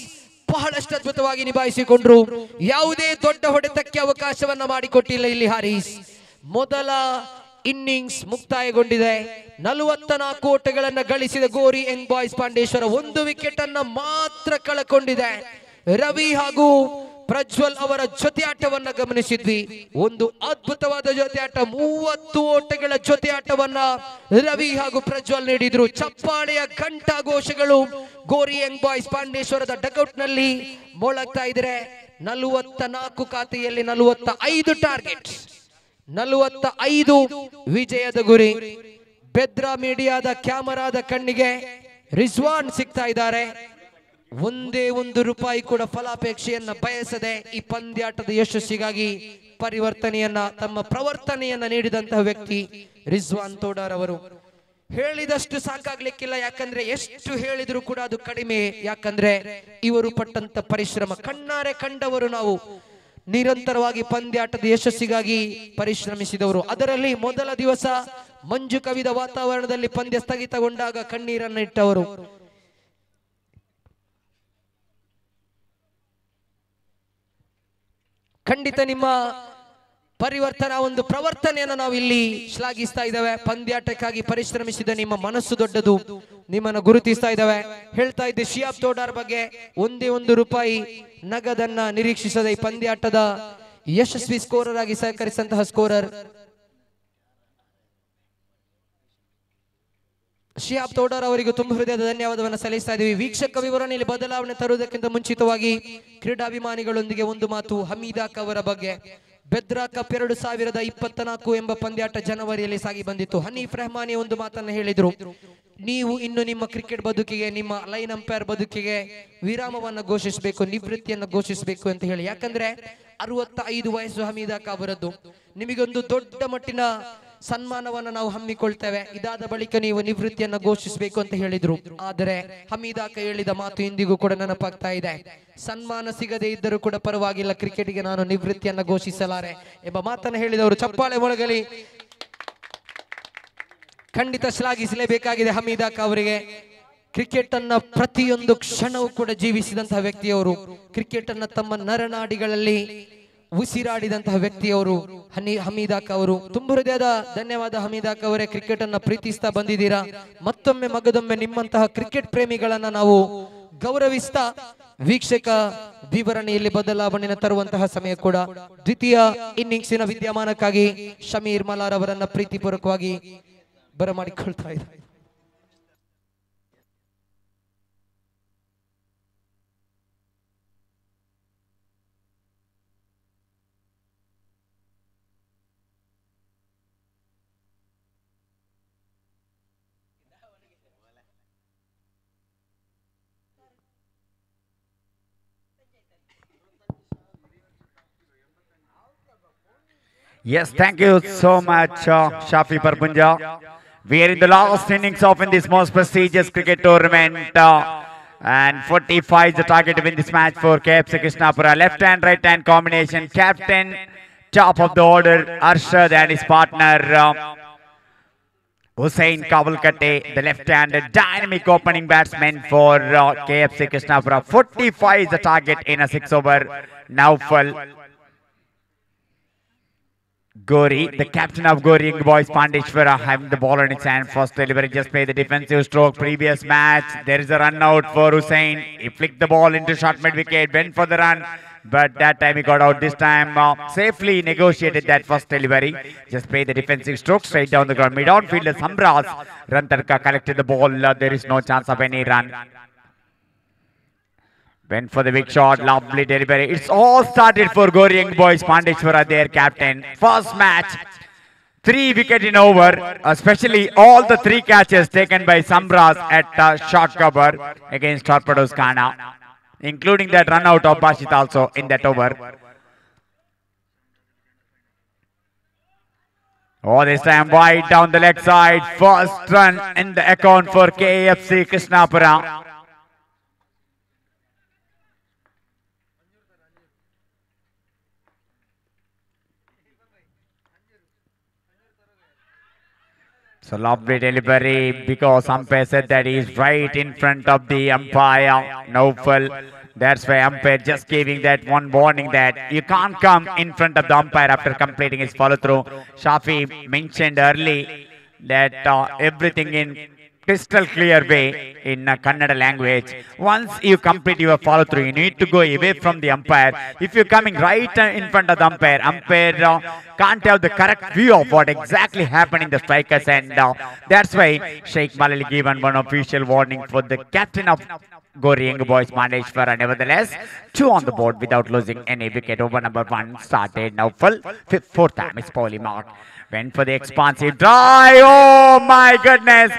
ಬಹಳಷ್ಟು ಅದ್ಭುತವಾಗಿ ನಿಭಾಯಿಸಿಕೊಂಡ್ರು. ಯಾವುದೇ ದೊಡ್ಡ ಹೊಡೆತಕ್ಕೆ ಅವಕಾಶವನ್ನ ಮಾಡಿಕೊಟ್ಟಿಲ್ಲ ಇಲ್ಲಿ ಹಾರೀಸ್. ಮೊದಲ ಇನ್ನಿಂಗ್ಸ್ ಮುಕ್ತಾಯಗೊಂಡಿದೆ. 44 ಓಟಗಳನ್ನು ಗಳಿಸಿದ ಗೋರಿ ಯಂಗ್ ಬಾಯ್ಸ್ ಪಾಂಡೇಶ್ವರ 1 ವಿಕೆಟ್ ಅನ್ನ ಮಾತ್ರ ಕಳಕೊಂಡಿದೆ. ರವಿ ಹಾಗೂ ಪ್ರಜ್ವಲ್ ಅವರ ಜೊತೆ ಆಟವನ್ನ ಗಮನಿಸಿದ್ವಿ. ಒಂದು ಅದ್ಭುತವಾದ ಜೊತೆ ಆಟ. 30 ಓಟಗಳ ಜೊತೆ ಆಟವನ್ನ ರವಿ ಹಾಗೂ ಪ್ರಜ್ವಲ್ ನೀಡಿದ್ರು. ಚಪ್ಪಾಳೆಯ ಘಂಟಾ ಘೋಷಗಳು ಗೋರಿ ಯಂಗ್ ಬಾಯ್ಸ್ ಪಾಂಡೇಶ್ವರದ ಡಗೌಟ್ ನಲ್ಲಿ ಮೊಳಗ್ತಾ ಇದ್ರೆ. 44 ಖಾತೆಯಲ್ಲಿ 45 ಟಾರ್ಗೆಟ್, 45 ವಿಜಯದ ಗುರಿ. ಬೆದ್ರಾ ಮೀಡಿಯಾದ ಕ್ಯಾಮರಾದ ಕಣ್ಣಿಗೆ ರಿಜ್ವಾನ್ ಸಿಗ್ತಾ ಇದ್ದಾರೆ. ಒಂದೇ ₹1 ಕೂಡ ಫಲಾಪೇಕ್ಷೆಯನ್ನ ಬಯಸದೆ ಈ ಪಂದ್ಯಾಟದ ಯಶಸ್ಸಿಗಾಗಿ ಪರಿವರ್ತನೆಯನ್ನ, ತಮ್ಮ ಪ್ರವರ್ತನೆಯನ್ನ ನೀಡಿದಂತಹ ವ್ಯಕ್ತಿ ರಿಜ್ವಾನ್ ತೋಡಾರ್ ಅವರು. ಹೇಳಿದಷ್ಟು ಸಾಕಾಗ್ಲಿಕ್ಕಿಲ್ಲ. ಯಾಕಂದ್ರೆ ಎಷ್ಟು ಹೇಳಿದ್ರು ಕೂಡ ಅದು ಕಡಿಮೆ. ಯಾಕಂದ್ರೆ ಇವರು ಪಟ್ಟಂತ ಪರಿಶ್ರಮ ಕಣ್ಣಾರೆ ಕಂಡವರು ನಾವು. ನಿರಂತರವಾಗಿ ಪಂದ್ಯಾಟದ ಯಶಸ್ಸಿಗಾಗಿ ಪರಿಶ್ರಮಿಸಿದವರು. ಅದರಲ್ಲಿ ಮೊದಲ ದಿವಸ ಮಂಜು ಕವಿದ ವಾತಾವರಣದಲ್ಲಿ ಪಂದ್ಯ ಸ್ಥಗಿತಗೊಂಡಾಗ ಕಣ್ಣೀರನ್ನು ಇಟ್ಟವರು. ಖಂಡಿತ ನಿಮ್ಮ ಪರಿವರ್ತನಾ ಒಂದು ಪ್ರವರ್ತನೆಯನ್ನು ನಾವು ಇಲ್ಲಿ ಶ್ಲಾಘಿಸ್ತಾ ಇದ್ದೇವೆ. ಪಂದ್ಯಾಟಕ್ಕಾಗಿ ಪರಿಶ್ರಮಿಸಿದ ನಿಮ್ಮ ಮನಸ್ಸು ದೊಡ್ಡದು, ನಿಮ್ಮನ್ನು ಗುರುತಿಸ್ತಾ ಇದ್ದೇವೆ. ಹೇಳ್ತಾ ಇದ್ದೆ ಶಿಯಾಬ್ ತೋಡಾರ್ ಬಗ್ಗೆ. ಒಂದೇ ₹1 ನಗದನ್ನ ನಿರೀಕ್ಷಿಸದ ಈ ಪಂದ್ಯಾಟದ ಯಶಸ್ವಿ ಸ್ಕೋರರ್ ಆಗಿ ಸಹಕರಿಸಿದಂತಹ ಸ್ಕೋರರ್ ಶಿಹಾಬ್ ತೋಡರ್ ಅವರಿಗೆ ತುಂಬ ಹೃದಯದ ಧನ್ಯವಾದವನ್ನು ಸಲ್ಲಿಸ್ತಾ ಇದೀವಿ. ವೀಕ್ಷಕ ವಿವರಣೆಯಲ್ಲಿ ಬದಲಾವಣೆ ತರುವುದಕ್ಕಿಂತ ಮುಂಚಿತವಾಗಿ ಕ್ರೀಡಾಭಿಮಾನಿಗಳೊಂದಿಗೆ ಒಂದು ಮಾತು ಹಮೀದಾಕ್ ಅವರ ಬಗ್ಗೆ. ಬೆದ್ರಾ ಕಪ್ 2024 ಎಂಬ ಪಂದ್ಯಾಟ ಜನವರಿಯಲ್ಲಿ ಸಾಗಿ ಬಂದಿತ್ತು. ಹನೀಫ್ ರೆಹಮಾನಿ ಒಂದು ಮಾತನ್ನು ಹೇಳಿದ್ರು, ನೀವು ಇನ್ನು ನಿಮ್ಮ ಕ್ರಿಕೆಟ್ ಬದುಕಿಗೆ, ನಿಮ್ಮ ಲೈನ್ ಅಂಪೈರ್ ಬದುಕಿಗೆ ವಿರಾಮವನ್ನು ಘೋಷಿಸಬೇಕು, ನಿವೃತ್ತಿಯನ್ನು ಘೋಷಿಸಬೇಕು ಅಂತ ಹೇಳಿ. ಯಾಕಂದ್ರೆ 65 ವಯಸ್ಸು ಹಮೀದಾಕ್ ಅವರದ್ದು. ನಿಮಗೊಂದು ದೊಡ್ಡ ಮಟ್ಟಿನ ಸನ್ಮಾನವನ್ನು ನಾವು ಹಮ್ಮಿಕೊಳ್ತೇವೆ, ಇದಾದ ಬಳಿಕ ನೀವು ನಿವೃತ್ತಿಯನ್ನು ಘೋಷಿಸಬೇಕು ಅಂತ ಹೇಳಿದ್ರು. ಆದರೆ ಹಮೀದಾಕ ಹೇಳಿದ ಮಾತು ಇಂದಿಗೂ ಕೂಡ ನೆನಪಾಗ್ತಾ ಇದೆ. ಸನ್ಮಾನ ಸಿಗದೇ ಇದ್ದರೂ ಕೂಡ ಪರವಾಗಿಲ್ಲ, ಕ್ರಿಕೆಟ್ಗೆ ನಾನು ನಿವೃತ್ತಿಯನ್ನು ಘೋಷಿಸಲಾರೆ ಎಂಬ ಮಾತನ್ನು ಹೇಳಿದವರು. ಚಪ್ಪಾಳೆ ಮೊಳಗಲಿ. ಖಂಡಿತ ಶ್ಲಾಘಿಸಲೇಬೇಕಾಗಿದೆ ಹಮೀದಾಕ ಅವರಿಗೆ. ಕ್ರಿಕೆಟ್ ಅನ್ನ ಪ್ರತಿಯೊಂದು ಕ್ಷಣವೂ ಕೂಡ ಜೀವಿಸಿದಂತಹ ವ್ಯಕ್ತಿಯವರು, ಕ್ರಿಕೆಟ್ ಅನ್ನ ತಮ್ಮ ನರನಾಡಿಗಳಲ್ಲಿ ಉಸಿರಾಡಿದಂತಹ ವ್ಯಕ್ತಿಯವರು ಹಮೀದಾಕ್ ಅವರು. ತುಂಬ ಹೃದಯದ ಧನ್ಯವಾದ ಹಮೀದಾಕ್ ಅವರೇ. ಕ್ರಿಕೆಟ್ ಅನ್ನ ಪ್ರೀತಿಸ್ತಾ ಬಂದಿದ್ದೀರಾ. ಮತ್ತೊಮ್ಮೆ ಮಗದೊಮ್ಮೆ ನಿಮ್ಮಂತಹ ಕ್ರಿಕೆಟ್ ಪ್ರೇಮಿಗಳನ್ನ ನಾವು ಗೌರವಿಸ್ತಾ ವೀಕ್ಷಕ ವಿವರಣೆಯಲ್ಲಿ ಬದಲಾವಣೆ ತರುವಂತಹ ಸಮಯ ಕೂಡ. ದ್ವಿತೀಯ ಇನ್ನಿಂಗ್ಸಿನ ವಿದ್ಯಮಾನಕ್ಕಾಗಿ ಶಮೀರ್ ಮಲಾರ್ ಅವರನ್ನ ಪ್ರೀತಿಪೂರ್ವಕವಾಗಿ ಬರಮಾಡಿಕೊಳ್ತಾ ಇದ್ದಾರೆ. Yes, thank you so much, Shafi Parpunja. We are in the last innings of in this most prestigious cricket tournament. And 45 is the target to win this match for KFC Krishnapura. Left hand, right hand combination. Captain, top of the order, Arshad and his partner, Hussain Kavalkate, the left-handed dynamic opening batsman for KFC Krishnapura. 45 is the target in a 6-over. Naufal Gori, the captain of Gori Young Boys Pandeshwara, having the ball in his hand. First delivery just played the defensive stroke. Previous match, there is a run out for Hussain. He flicked the ball into short mid-wicket, went for the run, but that time he got out. This time safely negotiated that first delivery. Just played the defensive stroke straight down the ground. Mid-on fielder Samras Rantarka collected the ball. There is no chance of any run. Went for the big shot, lovely delivery. It's all started for Gori Young Boys Pandeshwara, their captain. First match, 3 wicket in over, especially all the 3 catches taken by Samras at short cover against Torpedoes Kana, including that run out of Bashit also in that over. Oh, this time wide down the leg side. First run in the account for KFC Krishnapura. So lovely delivery, because umpire said that he is right in front of the umpire, Naufal. That's why umpire just giving that one warning that you can't come in front of the umpire after completing his follow through. Shafi mentioned early that everything in crystal clear way in Kannada language. Once you complete your follow through, you need to go away from the umpire. If you're coming right in front of the umpire, can't have the correct view of what exactly happened in the strikers, and that's why Sheikh Malali given one official warning for the captain of Gori Young Boys Mandeshwara. Nevertheless, 2 on the board without losing any wicket. Over number 1 started now full. 4th time is Paulie Mark. Went for the expansive drive. Oh my goodness.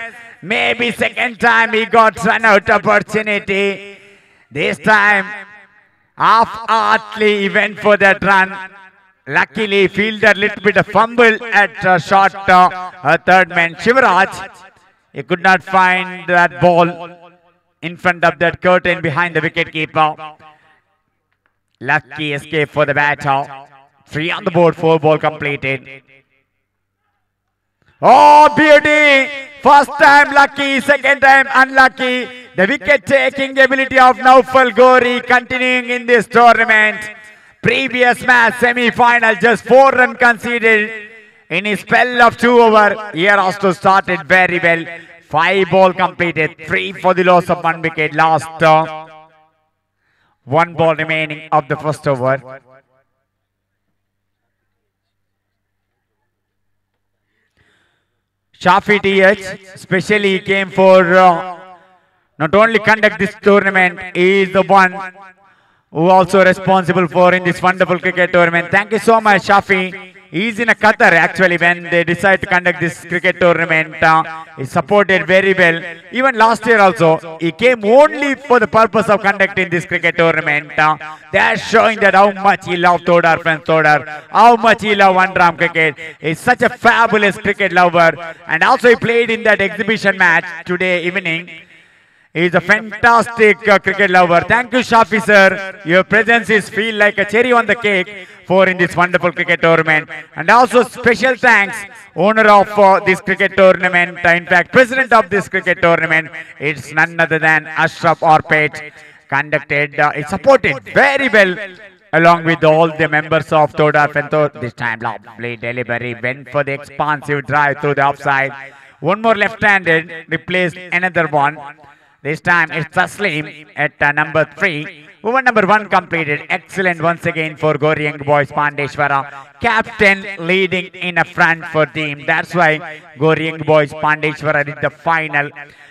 Maybe second time he got run out opportunity. This time, half-heartedly he went for that run. Luckily, fielder little bit of fumble at short third man Shivaraj. He could not find that ball in front of that curtain behind the wicket keeper. Lucky escape for the batter. 3 on the board, 4 ball completed. Oh, beauty! First time lucky, second time unlucky. The wicket-taking ability of Naufal Gori continuing in this tournament. Previous match, semi-final, just 4 runs conceded in his spell of 2 over. Here also started very well. 5 ball completed, 3 for the loss of 1 wicket. Last 1 ball remaining of the first over. Shafi TH specially came for not only conduct this tournament, he is the one who also responsible for in this wonderful cricket tournament. Thank you so much, Shafi. He's in a Qatar actually when they decide to conduct this cricket tournament. He supported very well. Even last year also, he came only for the purpose of conducting this cricket tournament. They are showing that how much he loved Todar, friends Todar, how much he loved One Ram cricket. He's such a fabulous cricket lover. And also he played in that exhibition match today evening. He is a fantastic cricket lover. Thank you, Shafi sir. Your presence is feel like a cherry on the cake for in this wonderful cricket tournament. And also special thanks, owner of this cricket tournament, in fact, president of this cricket tournament. It's none other than Ashraf Orpet. Conducted, it supported very well along with all the members of Todar Fentor. This time, lovely delivery, went for the expansive drive through the offside. One more left-handed, replaced another one. This time it's Taslim at number 3. Over number 1 completed. Excellent once again for Gauri Young Boys Pandeshwara. Captain leading in a front for team. That's why Gauri Young Boys Pandeshwara did the final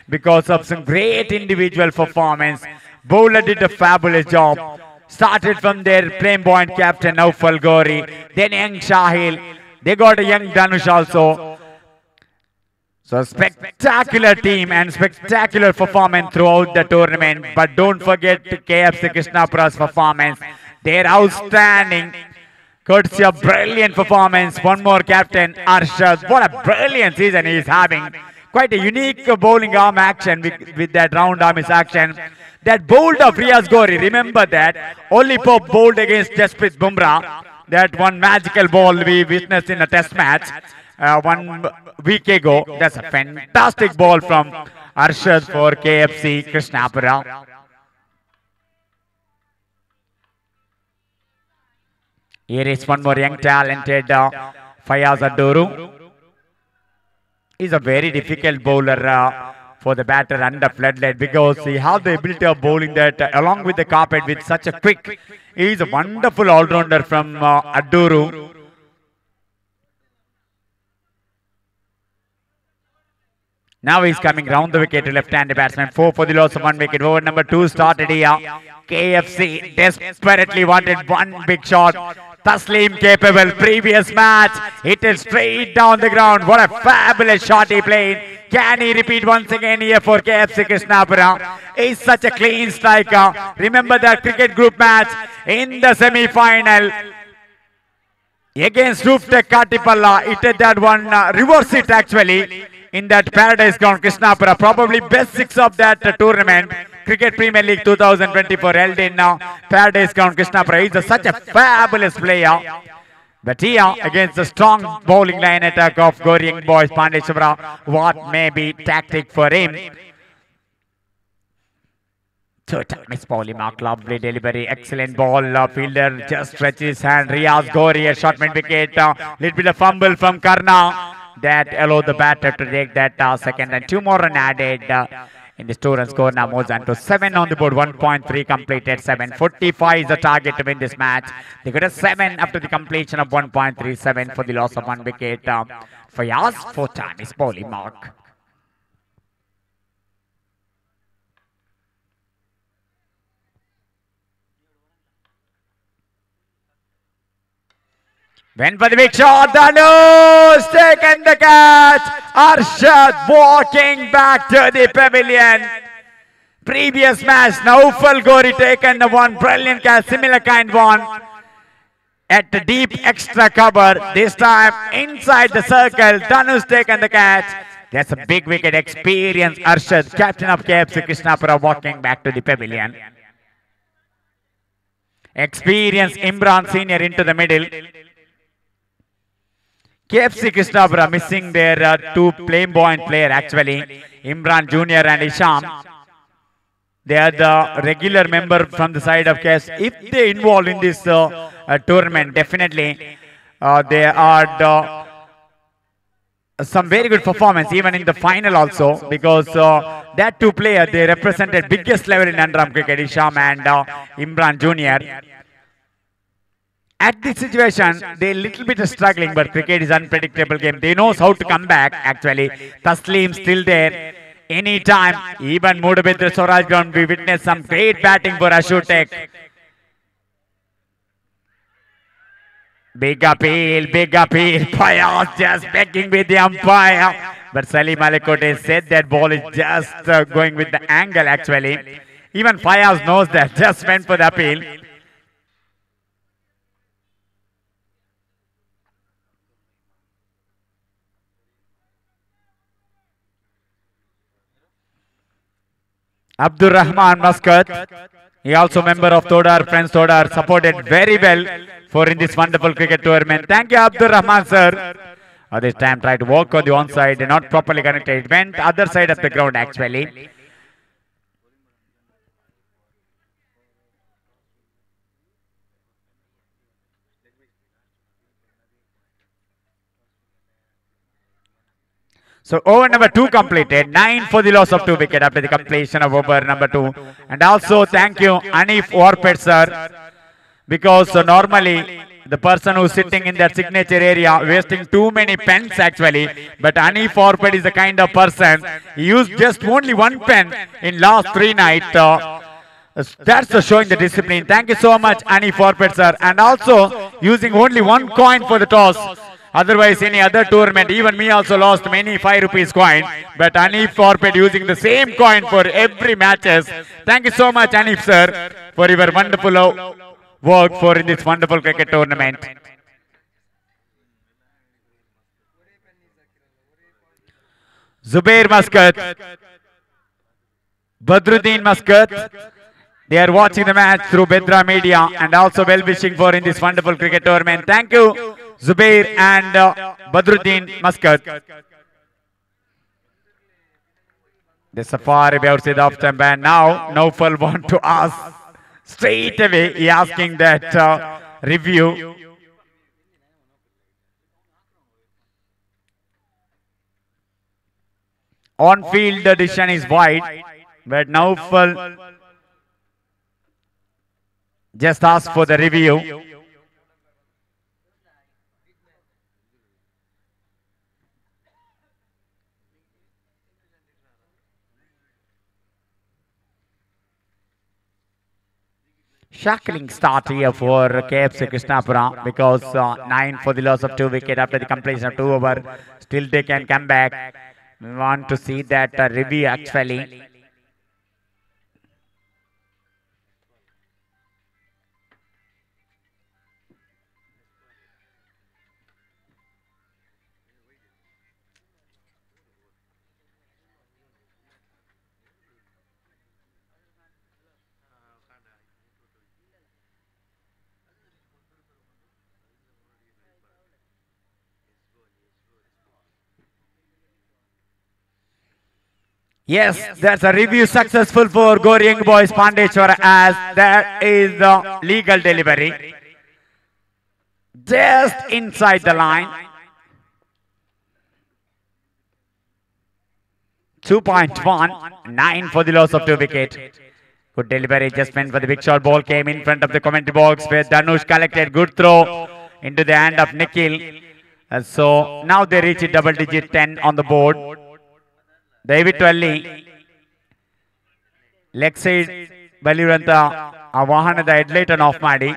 because of some great individual performance. Bowler did a fabulous job. Started from their flamboyant captain Naufal Gauri. Then young Shahil. They got a young Dhanush also. So spectacular team and spectacular performance throughout the tournament. But don't forget KFC Krishnapura's performance. They're outstanding. Courtesy of brilliant performance. One more captain, Arshad. What a brilliant season he is having. Quite a unique bowling arm action with that round arm action. That bowled of Riaz Gauri. Remember that. Only Pope bowled against Jasprit Bumrah. That one magical ball we witnessed in a test match. 1 week ago. That's a fantastic ball from Arshad for KFC Krishnapura. Here is one more young talented Fayaz Adoru. He's a very difficult bowler for the batter under floodlight because he has the ability of bowling that along with the carpet with such a quick. He is a wonderful all-rounder from Adoru. Now he's coming round the wicket to left-handed batsman. 4 for the loss of 1 wicket. Over number 2 started here. KFC desperately wanted one big shot. Taslim capable. Previous match hit it straight down the ground. What a fabulous shot he played. Can he repeat once again here for KFC Krishnapura? He's such a clean striker. Remember that cricket group match in the semi-final against Rooftech Katipalla. It did that one, reverse it actually. In that Paradise Ground, Krishnapura, probably best 6 of that tournament. Cricket Premier League 2024 held in Paradise Ground, Krishnapura. He's such a fabulous player. But here, against the strong bowling line attack of Gauri Young Boys Pandeshwara, what may be tactic for him? Miss Pauli Mark, lovely delivery, excellent ball. Fielder just stretches his hand. Riaz Gauri, a short mid wicket. Little bit of fumble from Karna. That allowed the batter to take that second, and 2 more run added in the score, and score now moves on to 7 on the board. 1.3 completed, 7:45 is the target to win this match. They got a 7 after the completion of 1.37 for the loss of 1 wicket. Fayaz for time is bowling mark. Went for the big shot, Dhanush taken the catch. Arshad walking back to the pavilion. Previous match, Naufal Gauri taken the one, brilliant catch, similar kind one. At the deep extra cover, this time inside the circle, Dhanush taken the catch. That's a big wicket, experience. Arshad, captain of KFC Krishnapura, walking back to the pavilion. Experience Imran Senior into the middle. KFC Krishnapura missing their 2 flamboyant player actually, Imran Jr. and Isham. They are the regular member from the side of KFC. If they involve in this tournament, definitely they are some very good performance even in the final also, because that 2 players, they represented biggest level in under-arm cricket, Isham and Imran Jr. At this situation, they little bit struggling, but cricket is unpredictable game. They knows how to come back actually. Taslim still there. Anytime, even Mudabitra Swaraj ground, we witnessed some great batting for Ashutek. Big appeal, big appeal. Fayaz just begging with the umpire. But Salim Alikote said that ball is just going with the angle actually. Even Fayaz knows that, just went for the appeal. Abdur Rahman Muscat, he also member of Todar, Friends Todar, supported very well for in this wonderful cricket tournament. Thank you, Abdur Rahman sir. This time tried to walk on the one side, not properly connected. It went other side of the ground actually. So over number 2 completed, 9 for the loss of 2 wicket after the completion of over number 2. And also thank you Anif Warpet sir, because normally the person who's sitting in that signature area wasting too many pens actually, but Anif Warpet is the kind of person, he used just only 1 pen in last 3 nights. That's showing the discipline. Thank you so much Anif Warpet sir, and also using only 1 coin for the toss. Otherwise, any other tournament, even me also lost many 5 rupees coin. But Anif Forpet using the same coin for every matches. Thank you so much, Anif sir, for your wonderful work for in this wonderful cricket tournament. Zubair Muscat, Badruddin Muscat. They are watching the match through Bedra Media and also well wishing for in this wonderful cricket tournament. Thank you, Zubair and Badruddin Muscat. The Safari Beauty off the ban now. Naufal want to ask straight away. He asking that review. On field, the decision is wide, but Naufal just asked for the review. Shackling start here for KFC Krishnapura because 9 for the loss of 2 wicket after the completion of 2 over. Still they can come back. We want to see that review actually. Yes, that's a review successful for Goring Boys Pandechwara, as that is the legal delivery. Just inside the line. 2.1, 9 for the loss of 2 wicket. Good delivery, just went for the big shot. Ball came in front of the commentary box where Dhanush collected. Good throw into the hand of Nikhil. So now they reach a double digit 10 on the board. ದಯವಿಟ್ಟು ಅಲ್ಲಿ leg side ಬಲಿರುವಂತ ಆ ವಾಹನದ headlight ಅನ್ನು of ಮಾಡಿ.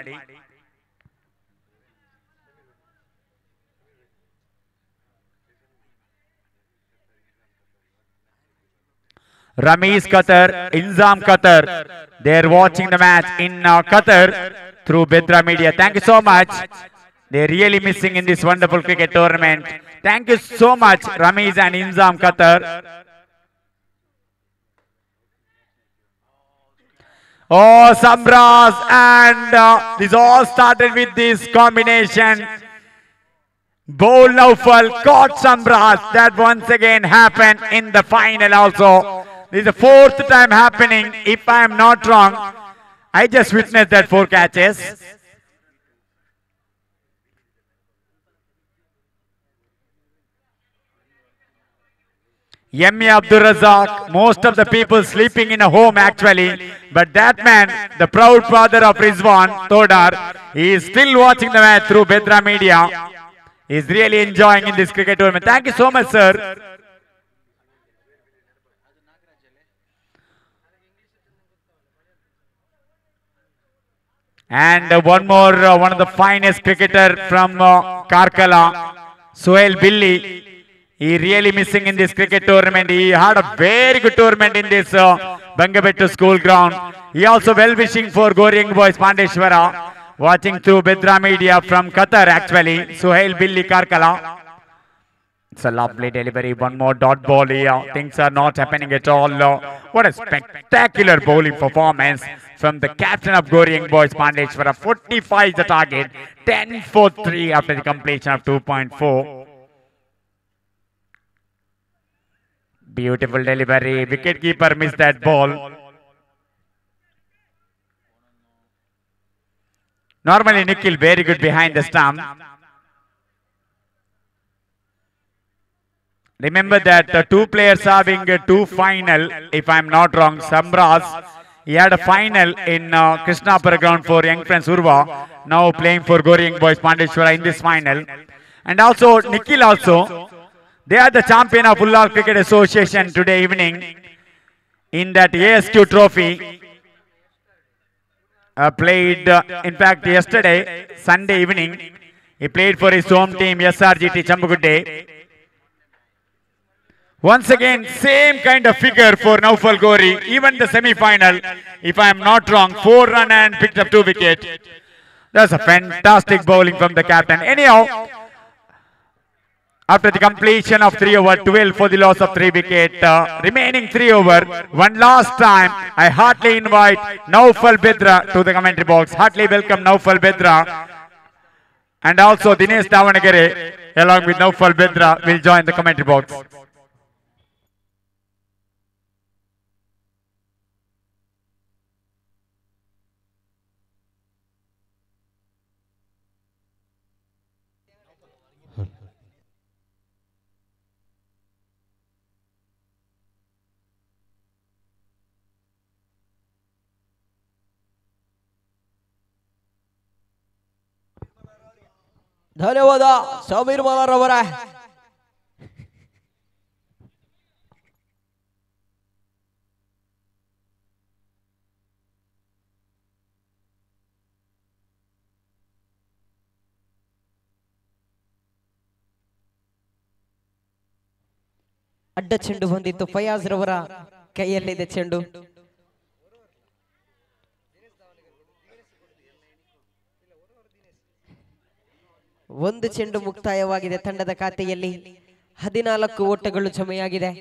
Rameez Qatar, Inzam Qatar, they are watching the match in Qatar through Bedra Media. Thank you so much. They are really missing in this wonderful cricket tournament. Thank you so much, Rameez and Inzam Qatar. Oh, Samraz, and this all started with this combination. Bowl Naufal caught Samraz. That once again happened in the final also. This is the 4th time happening, if I am not wrong. I just witnessed that 4 catches. Yemi Abdul Razak, most of the people sleeping in a home actually, but that man, the proud father of Rizwan Todar, he is still watching the match through Bedra Media. He is really enjoying in this cricket tournament. Thank you so much, sir. And one more, one of the finest cricketer from Karkala, Sohail Billy. He really missing in this cricket tournament. He had a very good tournament in this Bangabettu school ground. He also well wishing for Goring Boys Pandeshwara. Watching through Bedra Media from Qatar actually. Sohail Billy Karkala. It's a lovely delivery. One more dot ball here. Things are not happening at all. What a spectacular bowling performance from the captain of Goring Boys Pandeshwara. 45 is the target. 10 for 3 after the completion of 2.4. Beautiful delivery. Wicketkeeper missed that ball. Normally Nikhil very good behind the stump. Remember that two players having two final, if I am not wrong. Samras, he had a final in Krishnapura ground for Young Friends Urva. Now playing for Goring Boys Pandeshwara in this final. And also Nikhil also. They are the champion of Ullar Cricket Association today evening in that ASQ trophy. Played, in fact, yesterday, Sunday evening, he played for his home team, SRGT Chambugutte. Once again, same kind of figure for Naufal Gori, even the semi-final, if I am not wrong, 4 run and picked up 2 wickets. That's a fantastic bowling from the captain. Anyhow, after the completion of 3 over 12 for the loss of 3 wickets, remaining 3 over, one last time, I heartily invite Naufal Bedra to the commentary box. Heartily welcome Naufal Bedra. And also Dinesh Davanagere, along with Naufal Bedra, will join the commentary box. ಧನ್ಯವಾದ ಸಮೀರ್ ಮಲಾರ್ ಅವರ. ಅಡ್ಡ ಚೆಂಡು ಬಂದಿತ್ತು. ಫಯಾಜ್ ರವರ ಕೈಯಲ್ಲಿದೆ ಚೆಂಡು. ಒಂದು ಚೆಂಡು ಮುಕ್ತಾಯವಾಗಿದೆ. ತಂಡದ ಖಾತೆಯಲ್ಲಿ 14 ಓಟಗಳು ಜಮೆಯಾಗಿದೆ.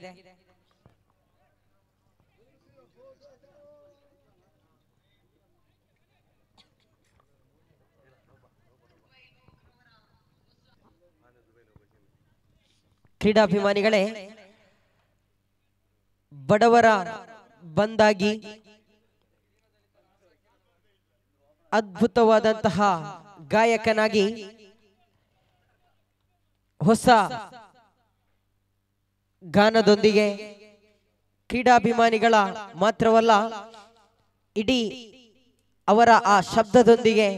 ಕ್ರೀಡಾಭಿಮಾನಿಗಳೇ, ಬಡವರ ಬಂದಾಗಿ ಅದ್ಭುತವಾದಂತಹ ಗಾಯಕನಾಗಿ ಹೊಸ ಗಾನದೊಂದಿಗೆ ಕ್ರೀಡಾಭಿಮಾನಿಗಳ ಮಾತ್ರವಲ್ಲ, ಇಡೀ ಅವರ ಆ ಶಬ್ದದೊಂದಿಗೆ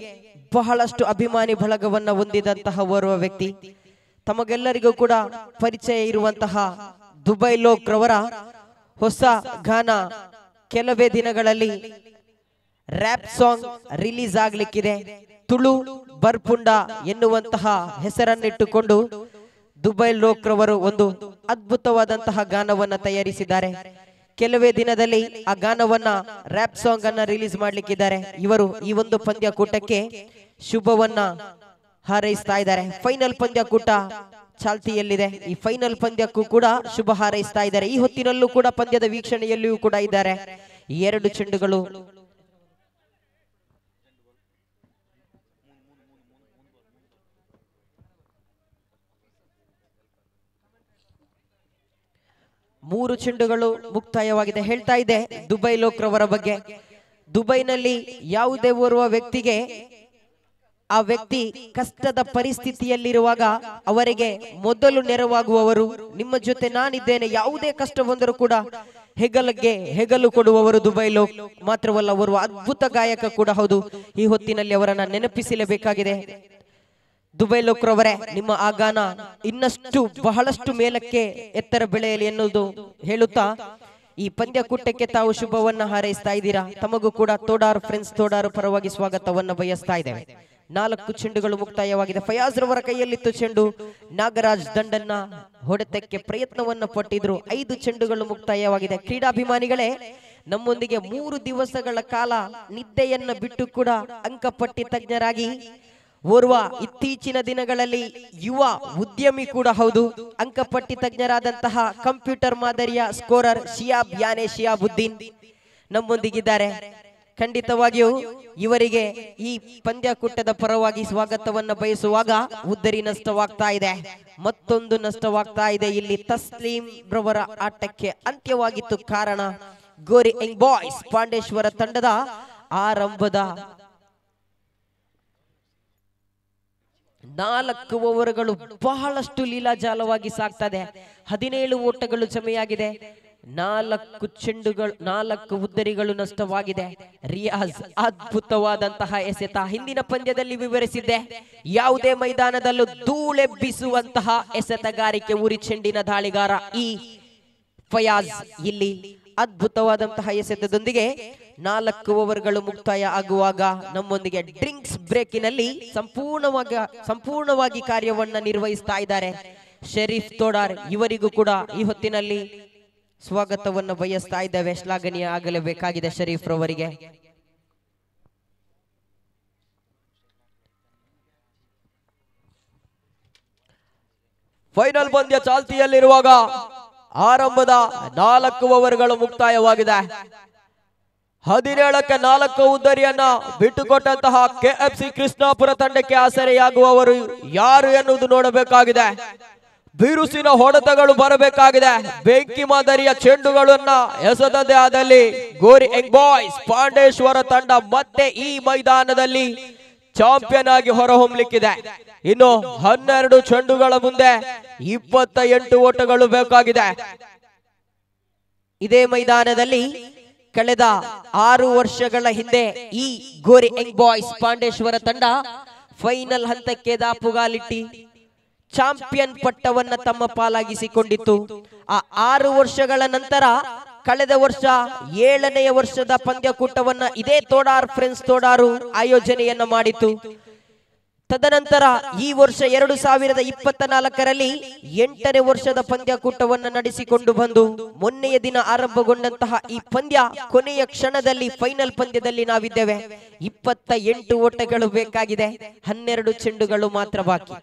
ಬಹಳಷ್ಟು ಅಭಿಮಾನಿ ಬಳಗವನ್ನು ಹೊಂದಿದಂತಹ ಓರ್ವ ವ್ಯಕ್ತಿ, ತಮಗೆಲ್ಲರಿಗೂ ಕೂಡ ಪರಿಚಯ ಇರುವಂತಹ ದುಬೈ ಲೋಕ್ ರವರ ಹೊಸ ಗಾನ ಕೆಲವೇ ದಿನಗಳಲ್ಲಿ ರ್ಯಾಪ್ ಸಾಂಗ್ ರಿಲೀಸ್ ಆಗ್ಲಿಕ್ಕಿದೆ. ತುಳು ಬರ್ಪುಂಡ ಎನ್ನುವಂತಹ ಹೆಸರನ್ನಿಟ್ಟುಕೊಂಡು ದುಬೈ ಲೋಕ್ ರವರು ಒಂದು ಅದ್ಭುತವಾದಂತಹ ಗಾನವನ್ನ ತಯಾರಿಸಿದ್ದಾರೆ. ಕೆಲವೇ ದಿನದಲ್ಲಿ ಆ ಗಾನವನ್ನ ರ್ಯಾಪ್ ಸಾಂಗ್ ಅನ್ನ ರಿಲೀಸ್ ಮಾಡ್ಲಿಕ್ಕಿದ್ದಾರೆ. ಇವರು ಈ ಒಂದು ಪಂದ್ಯಕೂಟಕ್ಕೆ ಶುಭವನ್ನ ಹಾರೈಸ್ತಾ ಇದ್ದಾರೆ. ಫೈನಲ್ ಪಂದ್ಯಕೂಟ ಚಾಲ್ತಿಯಲ್ಲಿದೆ. ಈ ಫೈನಲ್ ಪಂದ್ಯಕ್ಕೂ ಕೂಡ ಶುಭ ಹಾರೈಸ್ತಾ ಇದ್ದಾರೆ. ಈ ಹೊತ್ತಿನಲ್ಲೂ ಕೂಡ ಪಂದ್ಯದ ವೀಕ್ಷಣೆಯಲ್ಲಿಯೂ ಕೂಡ ಇದ್ದಾರೆ. ಈ 2 ಚೆಂಡುಗಳು ಮೂರು ಚೆಂಡುಗಳು ಮುಕ್ತಾಯವಾಗಿದೆ. ಹೇಳ್ತಾ ಇದೆ ದುಬೈ ಲೋಕ್ ರವರ ಬಗ್ಗೆ. ದುಬೈನಲ್ಲಿ ಯಾವುದೇ ಓರ್ವ ವ್ಯಕ್ತಿಗೆ ಆ ವ್ಯಕ್ತಿ ಕಷ್ಟದ ಪರಿಸ್ಥಿತಿಯಲ್ಲಿರುವಾಗ ಅವರಿಗೆ ಮೊದಲು ನೆರವಾಗುವವರು. ನಿಮ್ಮ ಜೊತೆ ನಾನಿದ್ದೇನೆ, ಯಾವುದೇ ಕಷ್ಟ ಬಂದರೂ ಕೂಡ ಹೆಗಲು ಕೊಡುವವರು ದುಬೈ ಲೋಕ್. ಮಾತ್ರವಲ್ಲ, ಅವರು ಅದ್ಭುತ ಗಾಯಕ ಕೂಡ ಹೌದು. ಈ ಹೊತ್ತಿನಲ್ಲಿ ಅವರನ್ನ ನೆನಪಿಸಲೇಬೇಕಾಗಿದೆ. ದುಬೈ ಲೋಕ್ರವರೇ, ನಿಮ್ಮ ಆ ಗಾನ ಇನ್ನಷ್ಟು ಬಹಳಷ್ಟು ಮೇಲಕ್ಕೆ ಎತ್ತರ ಬೆಳೆಯಲಿ ಎನ್ನುವುದು ಹೇಳುತ್ತಾ ಈ ಪಂದ್ಯಕೂಟಕ್ಕೆ ತಾವು ಶುಭವನ್ನ ಹಾರೈಸ್ತಾ ಇದ್ದೀರಾ. ತಮಗೂ ಕೂಡ ತೋಡಾರ್ ಫ್ರೆಂಡ್ಸ್ ತೋಡಾರು ಪರವಾಗಿ ಸ್ವಾಗತವನ್ನ ಬಯಸ್ತಾ ಇದ್ದೇವೆ. 4 ಚೆಂಡುಗಳು ಮುಕ್ತಾಯವಾಗಿದೆ. ಫಯಾಜ್ ರವರ ಕೈಯಲ್ಲಿತ್ತು ಚೆಂಡು. ನಾಗರಾಜ್ ದಂಡನ್ನ ಹೊಡೆತಕ್ಕೆ ಪ್ರಯತ್ನವನ್ನ ಪಟ್ಟಿದ್ರು. 5 ಚೆಂಡುಗಳು ಮುಕ್ತಾಯವಾಗಿದೆ. ಕ್ರೀಡಾಭಿಮಾನಿಗಳೇ, ನಮ್ಮೊಂದಿಗೆ 3 ದಿವಸಗಳ ಕಾಲ ನಿದ್ದೆಯನ್ನ ಬಿಟ್ಟು ಕೂಡ ಅಂಕಪಟ್ಟಿ ತಜ್ಞರಾಗಿ ಓರ್ವ ಇತ್ತೀಚಿನ ದಿನಗಳಲ್ಲಿ ಯುವ ಉದ್ಯಮಿ ಕೂಡ ಹೌದು, ಅಂಕಪಟ್ಟಿ ತಜ್ಞರಾದಂತಹ ಕಂಪ್ಯೂಟರ್ ಮಾದರಿಯ ಸ್ಕೋರರ್ ಶಿಯಾಬುದ್ದೀನ್ ನಮ್ಮೊಂದಿಗಿದ್ದಾರೆ. ಖಂಡಿತವಾಗಿಯೂ ಇವರಿಗೆ ಈ ಪಂದ್ಯಕೂಟದ ಪರವಾಗಿ ಸ್ವಾಗತವನ್ನ ಬಯಸುವಾಗ ಉದ್ದರಿ ನಷ್ಟವಾಗ್ತಾ ಇದೆ, ಮತ್ತೊಂದು ನಷ್ಟವಾಗ್ತಾ ಇದೆ. ಇಲ್ಲಿ ತಸ್ಲೀಂ ರವರ ಆಟಕ್ಕೆ ಅಂತ್ಯವಾಗಿತ್ತು. ಕಾರಣ ಗೋರಿ ಯಂಗ್ ಬಾಯ್ಸ್ ಪಾಂಡೇಶ್ವರ ತಂಡದ ಆರಂಭದ 4 ಓವರ್ಗಳು ಬಹಳಷ್ಟು ಲೀಲಾಜಾಲವಾಗಿ ಸಾಗ್ತದೆ. 17 ಓಟಗಳು ಜಮೆಯಾಗಿದೆ. 4 ಚೆಂಡುಗಳು, 4 ಉದ್ದರಿಗಳು ನಷ್ಟವಾಗಿದೆ. ರಿಯಾಜ್ ಅದ್ಭುತವಾದಂತಹ ಎಸೆತ ಹಿಂದಿನ ಪಂದ್ಯದಲ್ಲಿ ವಿವರಿಸಿದ್ದೆ. ಯಾವುದೇ ಮೈದಾನದಲ್ಲೂ ಧೂಳೆಬ್ಬಿಸುವಂತಹ ಎಸೆತಗಾರಿಕೆ ಉರಿ ಚೆಂಡಿನ ದಾಳಿಗಾರ ಈ ಫಯಾಜ್. ಇಲ್ಲಿ ಅದ್ಭುತವಾದಂತಹ ಎಸೆತದೊಂದಿಗೆ 4 ಓವರ್ಗಳು ಮುಕ್ತಾಯ ಆಗುವಾಗ ನಮ್ಮೊಂದಿಗೆ ಡ್ರಿಂಕ್ಸ್ ಬ್ರೇಕಿನಲ್ಲಿ ಸಂಪೂರ್ಣವಾಗಿ ಕಾರ್ಯವನ್ನ ನಿರ್ವಹಿಸ್ತಾ ಇದ್ದಾರೆ ಶರೀಫ್ ತೋಡಾರ್. ಇವರಿಗೂ ಕೂಡ ಈ ಹೊತ್ತಿನಲ್ಲಿ ಸ್ವಾಗತವನ್ನು ಬಯಸ್ತಾ ಇದ್ದೇವೆ. ಶ್ಲಾಘನೀಯ ಆಗಲೇಬೇಕಾಗಿದೆ ಶರೀಫ್ ರವರಿಗೆ. ಫೈನಲ್ ಪಂದ್ಯ ಚಾಲ್ತಿಯಲ್ಲಿರುವಾಗ ಆರಂಭದ 4 ಓವರ್ಗಳು ಮುಕ್ತಾಯವಾಗಿದೆ. 17ಕ್ಕೆ 4 ಉದ್ದರಿಯನ್ನ ಬಿಟ್ಟುಕೊಟ್ಟಂತಹ ಕೆಎಫ್ಸಿ ಕೃಷ್ಣಾಪುರ ತಂಡಕ್ಕೆ ಆಸರೆಯಾಗುವವರು ಯಾರು ಎನ್ನುವುದು ನೋಡಬೇಕಾಗಿದೆ. ಬಿರುಸಿನ ಹೊಡೆತಗಳು ಬರಬೇಕಾಗಿದೆ. ಬೆಂಕಿ ಮಾದರಿಯ ಚೆಂಡುಗಳನ್ನ ಎಸೆದದೇ ಆದಲ್ಲಿ ಗೋರಿ ಯಂಗ್ ಬಾಯ್ಸ್ ಪಾಂಡೇಶ್ವರ ತಂಡ ಮತ್ತೆ ಈ ಮೈದಾನದಲ್ಲಿ ಚಾಂಪಿಯನ್ ಆಗಿ ಹೊರಹೊಮ್ಮಲಿಕ್ಕಿದೆ. ಇನ್ನು 12 ಚೆಂಡುಗಳ ಮುಂದೆ 28 ಓಟಗಳು ಬೇಕಾಗಿದೆ. ಇದೇ ಮೈದಾನದಲ್ಲಿ ಕಳೆದ 6 ವರ್ಷಗಳ ಹಿಂದೆ ಈ ಗೋರಿ ಯಂಗ್ ಬಾಯ್ಸ್ ಪಾಂಡೇಶ್ವರ ತಂಡ ಫೈನಲ್ ಹಂತಕ್ಕೆ ದಾಪುಗಾಲಿಟ್ಟಿ ಚಾಂಪಿಯನ್ ಪಟ್ಟವನ್ನ ತಮ್ಮ ಪಾಲಾಗಿಸಿಕೊಂಡಿತ್ತು. ಆ 6 ವರ್ಷಗಳ ನಂತರ ಕಳೆದ ವರ್ಷ 7ನೇ ವರ್ಷದ ಪಂದ್ಯಕೂಟವನ್ನ ಇದೇ ತೋಡಾರ್ ಫ್ರೆಂಡ್ಸ್ ತೋಡಾರು ಆಯೋಜನೆಯನ್ನ ಮಾಡಿತ್ತು. ತದನಂತರ ಈ ವರ್ಷ 2024ರಲ್ಲಿ 8ನೇ ವರ್ಷದ ಪಂದ್ಯಕೂಟವನ್ನು ನಡೆಸಿಕೊಂಡು ಬಂದು ಮೊನ್ನೆಯ ದಿನ ಆರಂಭಗೊಂಡಂತಹ ಈ ಪಂದ್ಯ ಕೊನೆಯ ಕ್ಷಣದಲ್ಲಿ ಫೈನಲ್ ಪಂದ್ಯದಲ್ಲಿ ನಾವಿದ್ದೇವೆ. 28 ಓಟಗಳು ಬೇಕಾಗಿದೆ, 12 ಚೆಂಡುಗಳು ಮಾತ್ರ ಬಾಕಿ.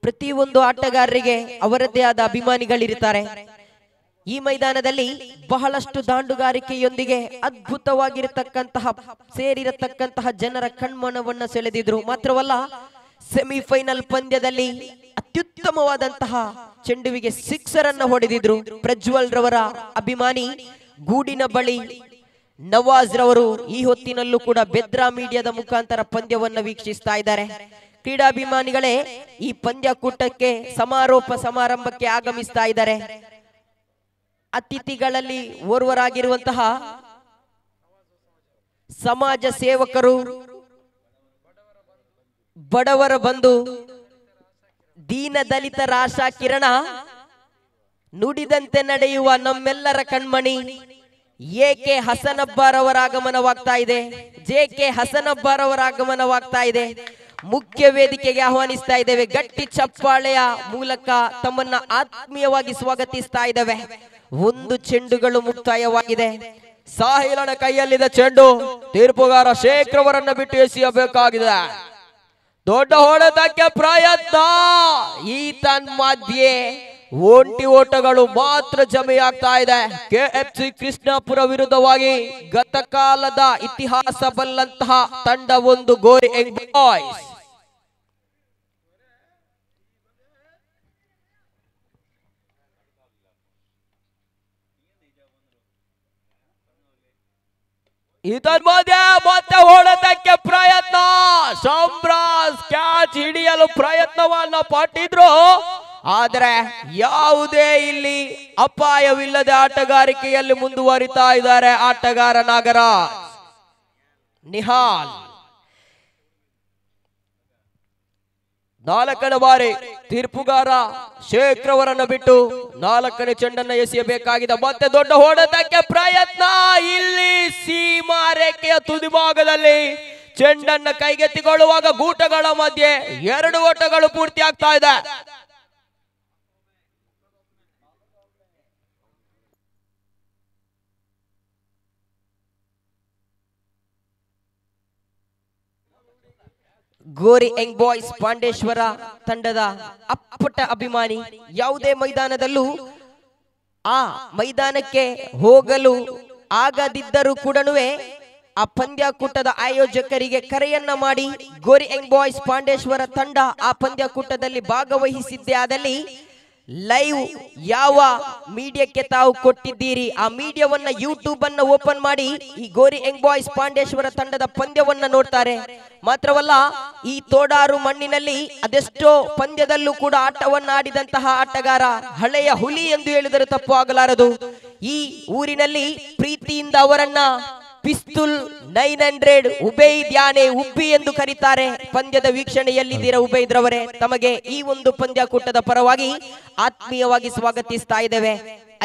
ಪ್ರತಿಯೊಂದು ಆಟಗಾರರಿಗೆ ಅವರದ್ದೇ ಆದ ಅಭಿಮಾನಿಗಳಿರ್ತಾರೆ. ಈ ಮೈದಾನದಲ್ಲಿ ಬಹಳಷ್ಟು ದಾಂಡುಗಾರಿಕೆಯೊಂದಿಗೆ ಅದ್ಭುತವಾಗಿರತಕ್ಕಂತಹ ಸೇರಿರತಕ್ಕಂತಹ ಜನರ ಕಣ್ಮನವನ್ನ ಸೆಳೆದಿದ್ರು. ಮಾತ್ರವಲ್ಲ, ಸೆಮಿಫೈನಲ್ ಪಂದ್ಯದಲ್ಲಿ ಅತ್ಯುತ್ತಮವಾದಂತಹ ಚೆಂಡುವಿಗೆ ಸಿಕ್ಸರ್ ಅನ್ನ ಹೊಡೆದಿದ್ರು. ಪ್ರಜ್ವಲ್ ರವರ ಅಭಿಮಾನಿ ಗೂಡಿನ ಬಳಿ ನವಾಜ್ ರವರು ಈ ಹೊತ್ತಿನಲ್ಲೂ ಕೂಡ ಬೆದ್ರಾ ಮೀಡಿಯಾದ ಮುಖಾಂತರ ಪಂದ್ಯವನ್ನ ವೀಕ್ಷಿಸ್ತಾ ಇದ್ದಾರೆ. ಕ್ರೀಡಾಭಿಮಾನಿಗಳೇ, ಈ ಪಂದ್ಯಕೂಟಕ್ಕೆ ಸಮಾರೋಪ ಸಮಾರಂಭಕ್ಕೆ ಆಗಮಿಸ್ತಾ ಇದ್ದಾರೆ. ಅತಿಥಿಗಳಲ್ಲಿ ಓರ್ವರಾಗಿರುವಂತಹ ಸಮಾಜ ಸೇವಕರು, ಬಡವರ ಬಂಧು, ದೀನ ದಲಿತರ ಆಶಾ ಕಿರಣ, ನುಡಿದಂತೆ ನಡೆಯುವ ನಮ್ಮೆಲ್ಲರ ಕಣ್ಮಣಿ ಎಕೆ ಹಸನಬ್ಬರವರ ಆಗಮನವಾಗ್ತಾ ಇದೆ. ಜೆಕೆ ಹಸನಬ್ಬರವರ ಆಗಮನವಾಗ್ತಾ ಇದೆ. ಮುಖ್ಯ ವೇದಿಕೆಗೆ ಆಹ್ವಾನಿಸ್ತಾ ಇದ್ದೇವೆ. ಗಟ್ಟಿ ಚಪ್ಪಾಳೆಯ ಮೂಲಕ ತಮ್ಮನ್ನ ಆತ್ಮೀಯವಾಗಿ ಸ್ವಾಗತಿಸ್ತಾ ಇದ್ದೇವೆ. 1 ಚೆಂಡುಗಳು ಮುಕ್ತಾಯವಾಗಿದೆ. ಸಾಹಿಲನ ಕೈಯಲ್ಲಿದ್ದ ಚೆಂಡು ತೀರ್ಪುಗಾರ ಶೇಖ್ ರವರನ್ನ ಬಿಟ್ಟು ಎಸೆಯಬೇಕಾಗಿದೆ. ದೊಡ್ಡ ಹೊಡೆತಕ್ಕೆ ಪ್ರಯತ್ನ. ಈ ತನ್ಮಧ್ಯೆ ಒಂಟಿ ಓಟಗಳು ಮಾತ್ರ ಜಮೆಯಾಗ್ತಾ ಇದೆ. ಕೆಎಫ್ಸಿ ಕೃಷ್ಣಾಪುರ ವಿರುದ್ಧವಾಗಿ ಗತಕಾಲದ ಇತಿಹಾಸ ಬಲ್ಲಂತಹ ತಂಡ ಒಂದು ಗೋರಿ ಯಂಗ್ ಬಾಯ್ಸ್. ಮಧ್ಯೆ ಮತ್ತೆ ಹೊಡೆತಕ್ಕೆ ಪ್ರಯತ್ನ. ಸಂಬ್ರಾಸ್ ಕ್ಯಾಚ್ ಹಿಡಿಯಲು ಪ್ರಯತ್ನವನ್ನ ಪಟ್ಟಿದ್ರು, ಆದರೆ ಯಾವುದೇ ಇಲ್ಲಿ ಅಪಾಯವಿಲ್ಲದೆ ಆಟಗಾರಿಕೆಯಲ್ಲಿ ಮುಂದುವರಿತಾ ಇದ್ದಾರೆ ಆಟಗಾರ ನಾಗರಾಜ್. ನಿಹಾಲ್ 4ನೇ ಬಾರಿ ತೀರ್ಪುಗಾರ ಶೇಖ್ ರವರನ್ನು ಬಿಟ್ಟು 4ನೇ ಚೆಂಡನ್ನು ಎಸೆಯಬೇಕಾಗಿದೆ. ಮತ್ತೆ ದೊಡ್ಡ ಹೊಡೆತಕ್ಕೆ ಪ್ರಯತ್ನ. ಇಲ್ಲಿ ಸೀಮಾ ರೇಖೆಯ ತುದಿಭಾಗದಲ್ಲಿ ಚೆಂಡನ್ನ ಕೈಗೆತ್ತಿಕೊಳ್ಳುವಾಗ ಗೂಟಗಳ ಮಧ್ಯೆ 2 ಓಟಗಳು ಪೂರ್ತಿ ಆಗ್ತಾ ಇದೆ. ಗೋರಿ ಯಂಗ್ ಬಾಯ್ಸ್ ಪಾಂಡೇಶ್ವರ ತಂಡದ ಅಪ್ಪಟ ಅಭಿಮಾನಿ ಯಾವುದೇ ಮೈದಾನದಲ್ಲೂ ಆ ಮೈದಾನಕ್ಕೆ ಹೋಗಲು ಆಗದಿದ್ದರೂ ಕೂಡ ಆ ಪಂದ್ಯಾಕೂಟದ ಆಯೋಜಕರಿಗೆ ಕರೆಯನ್ನ ಮಾಡಿ ಗೋರಿ ಯಂಗ್ ಬಾಯ್ಸ್ ಪಾಂಡೇಶ್ವರ ತಂಡ ಆ ಪಂದ್ಯಾಕೂಟದಲ್ಲಿ ಭಾಗವಹಿಸಿದ್ದೇ ಆದಲ್ಲಿ ಲೈವ್ ಯಾವ ಮೀಡಿಯಾಕ್ಕೆ ತಾವು ಕೊಟ್ಟಿದ್ದೀರಿ ಆ ಮೀಡಿಯಾವನ್ನ ಯೂಟ್ಯೂಬ್ ಅನ್ನ ಓಪನ್ ಮಾಡಿ ಈ ಗೋರಿ ಯಂಗ್ ಬಾಯ್ಸ್ ಪಾಂಡೇಶ್ವರ ತಂಡದ ಪಂದ್ಯವನ್ನ ನೋಡ್ತಾರೆ. ಮಾತ್ರವಲ್ಲ, ಈ ತೋಡಾರು ಮಣ್ಣಿನಲ್ಲಿ ಅದೆಷ್ಟೋ ಪಂದ್ಯದಲ್ಲೂ ಕೂಡ ಆಟವನ್ನಾಡಿದಂತಹ ಆಟಗಾರ, ಹಳೆಯ ಹುಲಿ ಎಂದು ಹೇಳಿದರೆ ತಪ್ಪು ಆಗಲಾರದು. ಈ ಊರಿನಲ್ಲಿ ಪ್ರೀತಿಯಿಂದ ಅವರನ್ನ ಪಿಸ್ತೂಲ್ 900 ಉಬೈದ್ ಯಾನೆ ಉಬ್ಬಿ ಎಂದು ಕರೀತಾರೆ. ಪಂದ್ಯದ ವೀಕ್ಷಣೆಯಲ್ಲಿದ್ದೀರಾ ಉಬೈದ್ರವರೇ, ತಮಗೆ ಈ ಒಂದು ಪಂದ್ಯಾಕೂಟದ ಪರವಾಗಿ ಆತ್ಮೀಯವಾಗಿ ಸ್ವಾಗತಿಸ್ತಾ ಇದ್ದೇವೆ.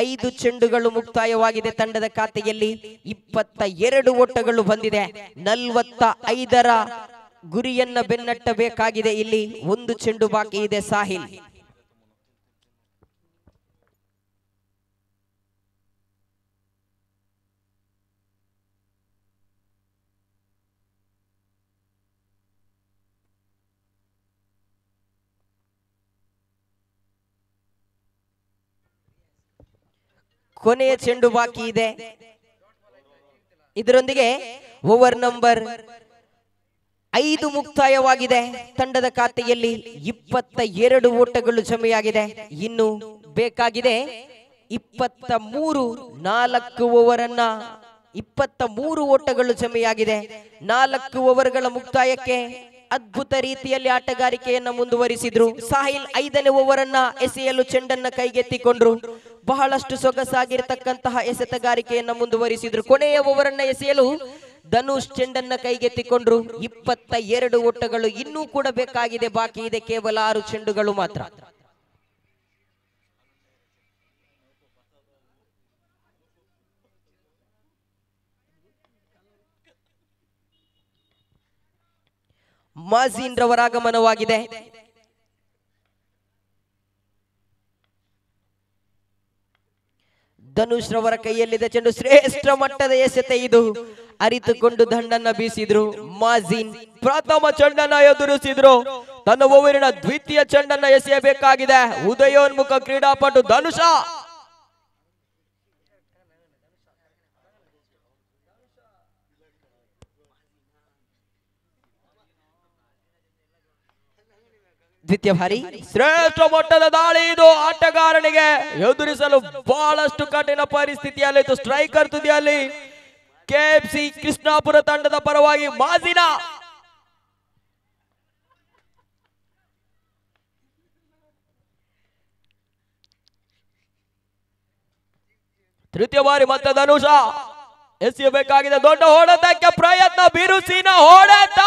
5 ಚೆಂಡುಗಳು ಮುಕ್ತಾಯವಾಗಿದೆ ತಂಡದ ಖಾತೆಯಲ್ಲಿ. 22 ಓಟಗಳು ಬಂದಿದೆ. 45ರ ಗುರಿಯನ್ನ ಬೆನ್ನಟ್ಟಬೇಕಾಗಿದೆ. ಇಲ್ಲಿ 1 ಚೆಂಡು ಬಾಕಿ ಇದೆ. ಸಾಹಿಲ್ ಕೊನೆಯ ಚೆಂಡು ಬಾಕಿ ಇದೆ. ಇದರೊಂದಿಗೆ ಓವರ್ ನಂಬರ್ 5 ಮುಕ್ತಾಯವಾಗಿದೆ. ತಂಡದ ಖಾತೆಯಲ್ಲಿ 22 ಓಟಗಳು ಜಮೆಯಾಗಿದೆ. ಇನ್ನು ಬೇಕಾಗಿದೆ 23. 4 ಓವರ್ ಅನ್ನ 23 ಓಟಗಳು ಜಮೆಯಾಗಿದೆ. 4 ಓವರ್ಗಳ ಮುಕ್ತಾಯಕ್ಕೆ ಅದ್ಭುತ ರೀತಿಯಲ್ಲಿ ಆಟಗಾರಿಕೆಯನ್ನ ಮುಂದುವರಿಸಿದ್ರು. ಸಾಹಿಲ್ 5ನೇ ಓವರ್ ಅನ್ನ ಎಸೆಯಲು ಚೆಂಡನ್ನ ಕೈಗೆತ್ತಿಕೊಂಡ್ರು. ಬಹಳಷ್ಟು ಸೊಗಸಾಗಿರ್ತಕ್ಕಂತಹ ಎಸೆತಗಾರಿಕೆಯನ್ನ ಮುಂದುವರಿಸಿದ್ರು. ಕೊನೆಯ ಓವರ್ ಅನ್ನ ಎಸೆಯಲು ಧನುಷ್ ಚೆಂಡನ್ನ ಕೈಗೆತ್ತಿಕೊಂಡ್ರು. 22 ಓಟಗಳು ಇನ್ನೂ ಕೂಡ ಬೇಕಾಗಿದೆ. ಬಾಕಿ ಇದೆ ಕೇವಲ 6 ಚೆಂಡುಗಳು ಮಾತ್ರ. ಮಾಜೀನ್ ರವರ ಆಗಮನವಾಗಿದೆ. ಧನುಷ್ ರವರ ಕೈಯಲ್ಲಿದೆ ಚೆಂಡು. ಶ್ರೇಷ್ಠ ಮಟ್ಟದ ಎಸೆತ ಇದು. ಅರಿತುಕೊಂಡು ದಂಡನ್ನ ಬೀಸಿದ್ರು. ಮಾಜೀನ್ ಪ್ರಥಮ ಚೆಂಡನ್ನ ಎದುರಿಸಿದ್ರು. ತನ್ನ ಓವರಿನ ದ್ವಿತೀಯ ಚೆಂಡನ್ನ ಎಸೆಯಬೇಕಾಗಿದೆ ಉದಯೋನ್ಮುಖ ಕ್ರೀಡಾಪಟು ಧನುಷ. ದ್ವಿತೀಯ ಬಾರಿ ಶ್ರೇಷ್ಠ ಮಟ್ಟದ ದಾಳಿ ಇದು. ಆಟಗಾರನಿಗೆ ಎದುರಿಸಲು ಬಹಳಷ್ಟು ಕಠಿಣ ಪರಿಸ್ಥಿತಿಯಲ್ಲಿತ್ತು. ಸ್ಟ್ರೈಕರ್ ತುದಿಯಲ್ಲಿ ಕೆಎಫ್ಸಿ ಕೃಷ್ಣಾಪುರ ತಂಡದ ಪರವಾಗಿ ಮಾಜಿನ. ತೃತೀಯ ಬಾರಿ ಮತ್ತೆ ಧನುಷ ಎಸೆಯಬೇಕಾಗಿದೆ. ದೊಡ್ಡ ಹೊಡೆತಕ್ಕೆ ಪ್ರಯತ್ನ. ಬಿರುಸಿನ ಹೊಡೆತ.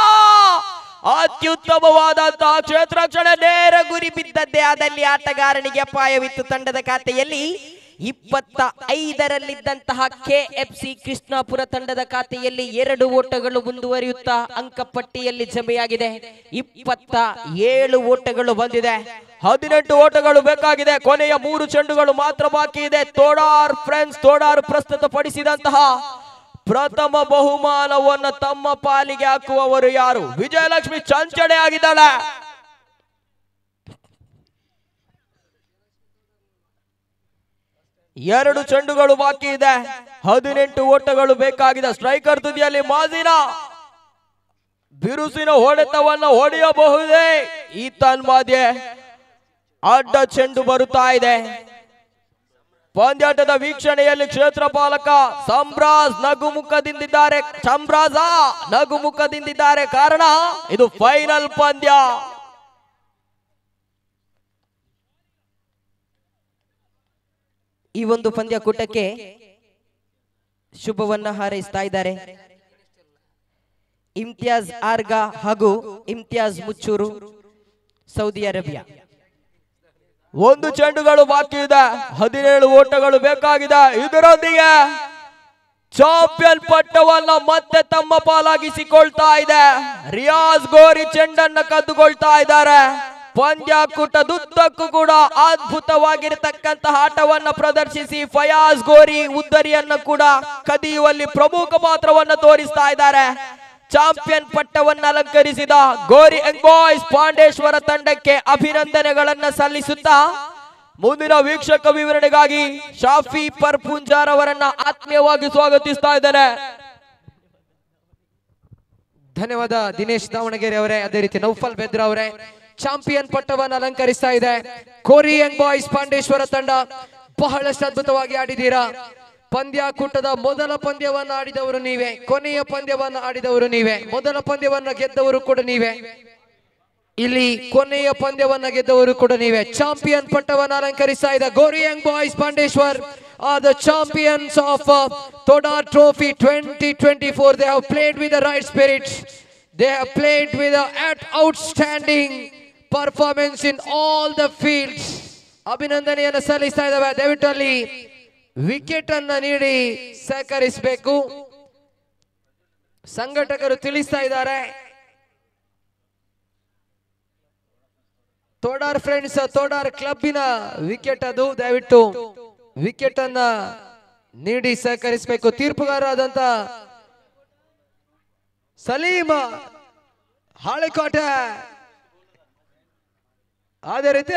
ಅತ್ಯುತ್ತಮವಾದಂತಹ ಕ್ಷೇತ್ರ ರಕ್ಷಣೆ. ನೇರ ಗುರಿ ಬಿದ್ದದ್ದೇ ಆದಲ್ಲಿ ಆಟಗಾರನಿಗೆ ಅಪಾಯವಿತ್ತು. ತಂಡದ ಖಾತೆಯಲ್ಲಿ 25ರಲ್ಲಿದ್ದಂತಹ ಕೆಎಫ್ಸಿ ಕೃಷ್ಣಾಪುರ ತಂಡದ ಖಾತೆಯಲ್ಲಿ 2 ಓಟಗಳು ಮುಂದುವರಿಯುತ್ತಾ ಅಂಕಪಟ್ಟಿಯಲ್ಲಿ ಜಮೆಯಾಗಿದೆ. 27 ಓಟಗಳು ಬಂದಿದೆ. 18 ಓಟಗಳು ಬೇಕಾಗಿದೆ. ಕೊನೆಯ 3 ಚೆಂಡುಗಳು ಮಾತ್ರ ಬಾಕಿ ಇದೆ. ತೋಡಾರ್ ಫ್ರೆಂಡ್ಸ್ ತೋಡಾರ್ ಪ್ರಸ್ತುತಪಡಿಸಿದಂತಹ ಪ್ರಥಮ ಬಹುಮಾನವನ್ನು ತಮ್ಮ ಪಾಲಿಗೆ ಹಾಕುವವರು ಯಾರು? ವಿಜಯಲಕ್ಷ್ಮಿ ಚಂಚಣೆ ಆಗಿದ್ದಾಳೆ. ಎರಡು ಚೆಂಡುಗಳು ಬಾಕಿ ಇದೆ. 18 ಓಟಗಳು ಬೇಕಾಗಿದೆ. ಸ್ಟ್ರೈಕರ್ ತುದಿಯಲ್ಲಿ ಮಾಜಿನ. ಬಿರುಸಿನ ಹೊಡೆತವನ್ನು ಹೊಡೆಯಬಹುದೇ? ಈತನ್ ಮಧ್ಯೆ ಅಡ್ಡ ಚೆಂಡು ಬರುತ್ತಾ ಇದೆ. ಪಂದ್ಯಾಟದ ವೀಕ್ಷಣೆಯಲ್ಲಿ ಕ್ಷೇತ್ರ ಪಾಲಕ ಸಂಬ್ರಾಜ್ ನಗುಮುಖದಿಂದಿದ್ದಾರೆ ಕಾರಣ ಇದು ಫೈನಲ್ ಪಂದ್ಯ. ಈ ಒಂದು ಪಂದ್ಯಕೂಟಕ್ಕೆ ಶುಭವನ್ನ ಹಾರೈಸ್ತಾ ಇದ್ದಾರೆ ಇಮ್ತಿಯಾಜ್ ಆರ್ಗಾ ಹಾಗೂ ಇಮ್ತಿಯಾಜ್ ಮುಚ್ಚೂರು, ಸೌದಿ ಅರೇಬಿಯಾ. ಒಂದು ಚೆಂಡುಗಳು ಬಾಕಿ ಇದೆ, 17 ಓಟಗಳು ಬೇಕಾಗಿದೆ. ಇದರೊಂದಿಗೆ ಚಾಂಪಿಯನ್ ಪಟ್ಟವನ್ನ ಮತ್ತೆ ತಮ್ಮ ಪಾಲಾಗಿಸಿಕೊಳ್ತಾ ಇದೆ. ರಿಯಾಜ್ ಗೋರಿ ಚೆಂಡನ್ನ ಕದ್ದುಕೊಳ್ತಾ ಇದ್ದಾರೆ. ಪಂದ್ಯಕೂಟದುದ್ದಕ್ಕೂ ಕೂಡ ಅದ್ಭುತವಾಗಿರತಕ್ಕಂತಹ ಆಟವನ್ನ ಪ್ರದರ್ಶಿಸಿ ಫಯಾಜ್ ಗೋರಿ ಉದ್ದರಿಯನ್ನ ಕೂಡ ಕದಿಯುವಲ್ಲಿ ಪ್ರಮುಖ ಪಾತ್ರವನ್ನ ತೋರಿಸ್ತಾ ಇದ್ದಾರೆ. ಚಾಂಪಿಯನ್ ಪಟ್ಟವನ್ನು ಅಲಂಕರಿಸಿದ ಗೋರಿ ಯಂಗ್ ಬಾಯ್ಸ್ ಪಾಂಡೇಶ್ವರ ತಂಡಕ್ಕೆ ಅಭಿನಂದನೆಗಳನ್ನ ಸಲ್ಲಿಸುತ್ತಾ ಮುಂದಿನ ವೀಕ್ಷಕ ವಿವರಣೆಗಾಗಿ ಶಾಫಿ ಪರ್ಪುಂಜಾರ್ ಅವರನ್ನ ಆತ್ಮೀಯವಾಗಿ ಸ್ವಾಗತಿಸ್ತಾ ಇದ್ದೇನೆ. ಧನ್ಯವಾದ ದಿನೇಶ್ ದಾವಣಗೆರೆ ಅವರೇ. ಅದೇ ರೀತಿ ನೌಫಲ್ ಬೆದ್ರ ಅವರೇ. ಚಾಂಪಿಯನ್ ಪಟ್ಟವನ್ನು ಅಲಂಕರಿಸ್ತಾ ಇದೆ ಗೋರಿ ಯಂಗ್ ಬಾಯ್ಸ್ ಪಾಂಡೇಶ್ವರ ತಂಡ. ಬಹಳಷ್ಟು ಅದ್ಭುತವಾಗಿ ಆಡಿದ್ದೀರಾ. ಪಂದ್ಯಕೂಟದ ಮೊದಲ ಪಂದ್ಯವನ್ನು ಆಡಿದವರು ನೀವೇ, ಕೊನೆಯ ಪಂದ್ಯವನ್ನು ಆಡಿದವರು ನೀವೇ, ಮೊದಲ ಪಂದ್ಯವನ್ನು ಗೆದ್ದವರು ಕೂಡ ನೀವೇ, ಇಲ್ಲಿ ಕೊನೆಯ ಪಂದ್ಯವನ್ನ ಗೆದ್ದವರು ಕೂಡ ನೀವೇ. ಚಾಂಪಿಯನ್ ಪಟ್ಟವನ್ನು ಅಲಂಕರಿಸ್ತಾ ಇದೆ Gori young boys Pandeshwar are the champions of Todar Trophy 2024. They have played with the right spirit. They have played with an outstanding performance in all the fields. ಅಭಿನಂದನೆಯನ್ನು ಸಲ್ಲಿಸ್ತಾ ಇದ್ದಾವೆ. ದಯವಿಟ್ಟು ಅಲ್ಲಿ ವಿಕೆಟ್ ಅನ್ನ ನೀಡಿ ಸಹಕರಿಸಬೇಕು. ಸಂಘಟಕರು ತಿಳಿಸ್ತಾ ಇದ್ದಾರೆ. ತೋಡಾರ್ ಫ್ರೆಂಡ್ಸ್, ತೋಡಾರ್ ಕ್ಲಬ್ಬಿನ ವಿಕೆಟ್ ಅದು. ದಯವಿಟ್ಟು ವಿಕೆಟ್ ಅನ್ನ ನೀಡಿ ಸಹಕರಿಸಬೇಕು. ತೀರ್ಪುಗಾರರಾದಂತ ಸಲೀಮ ಹಾಳೆಕೋಟೆ ಅದೇ ರೀತಿ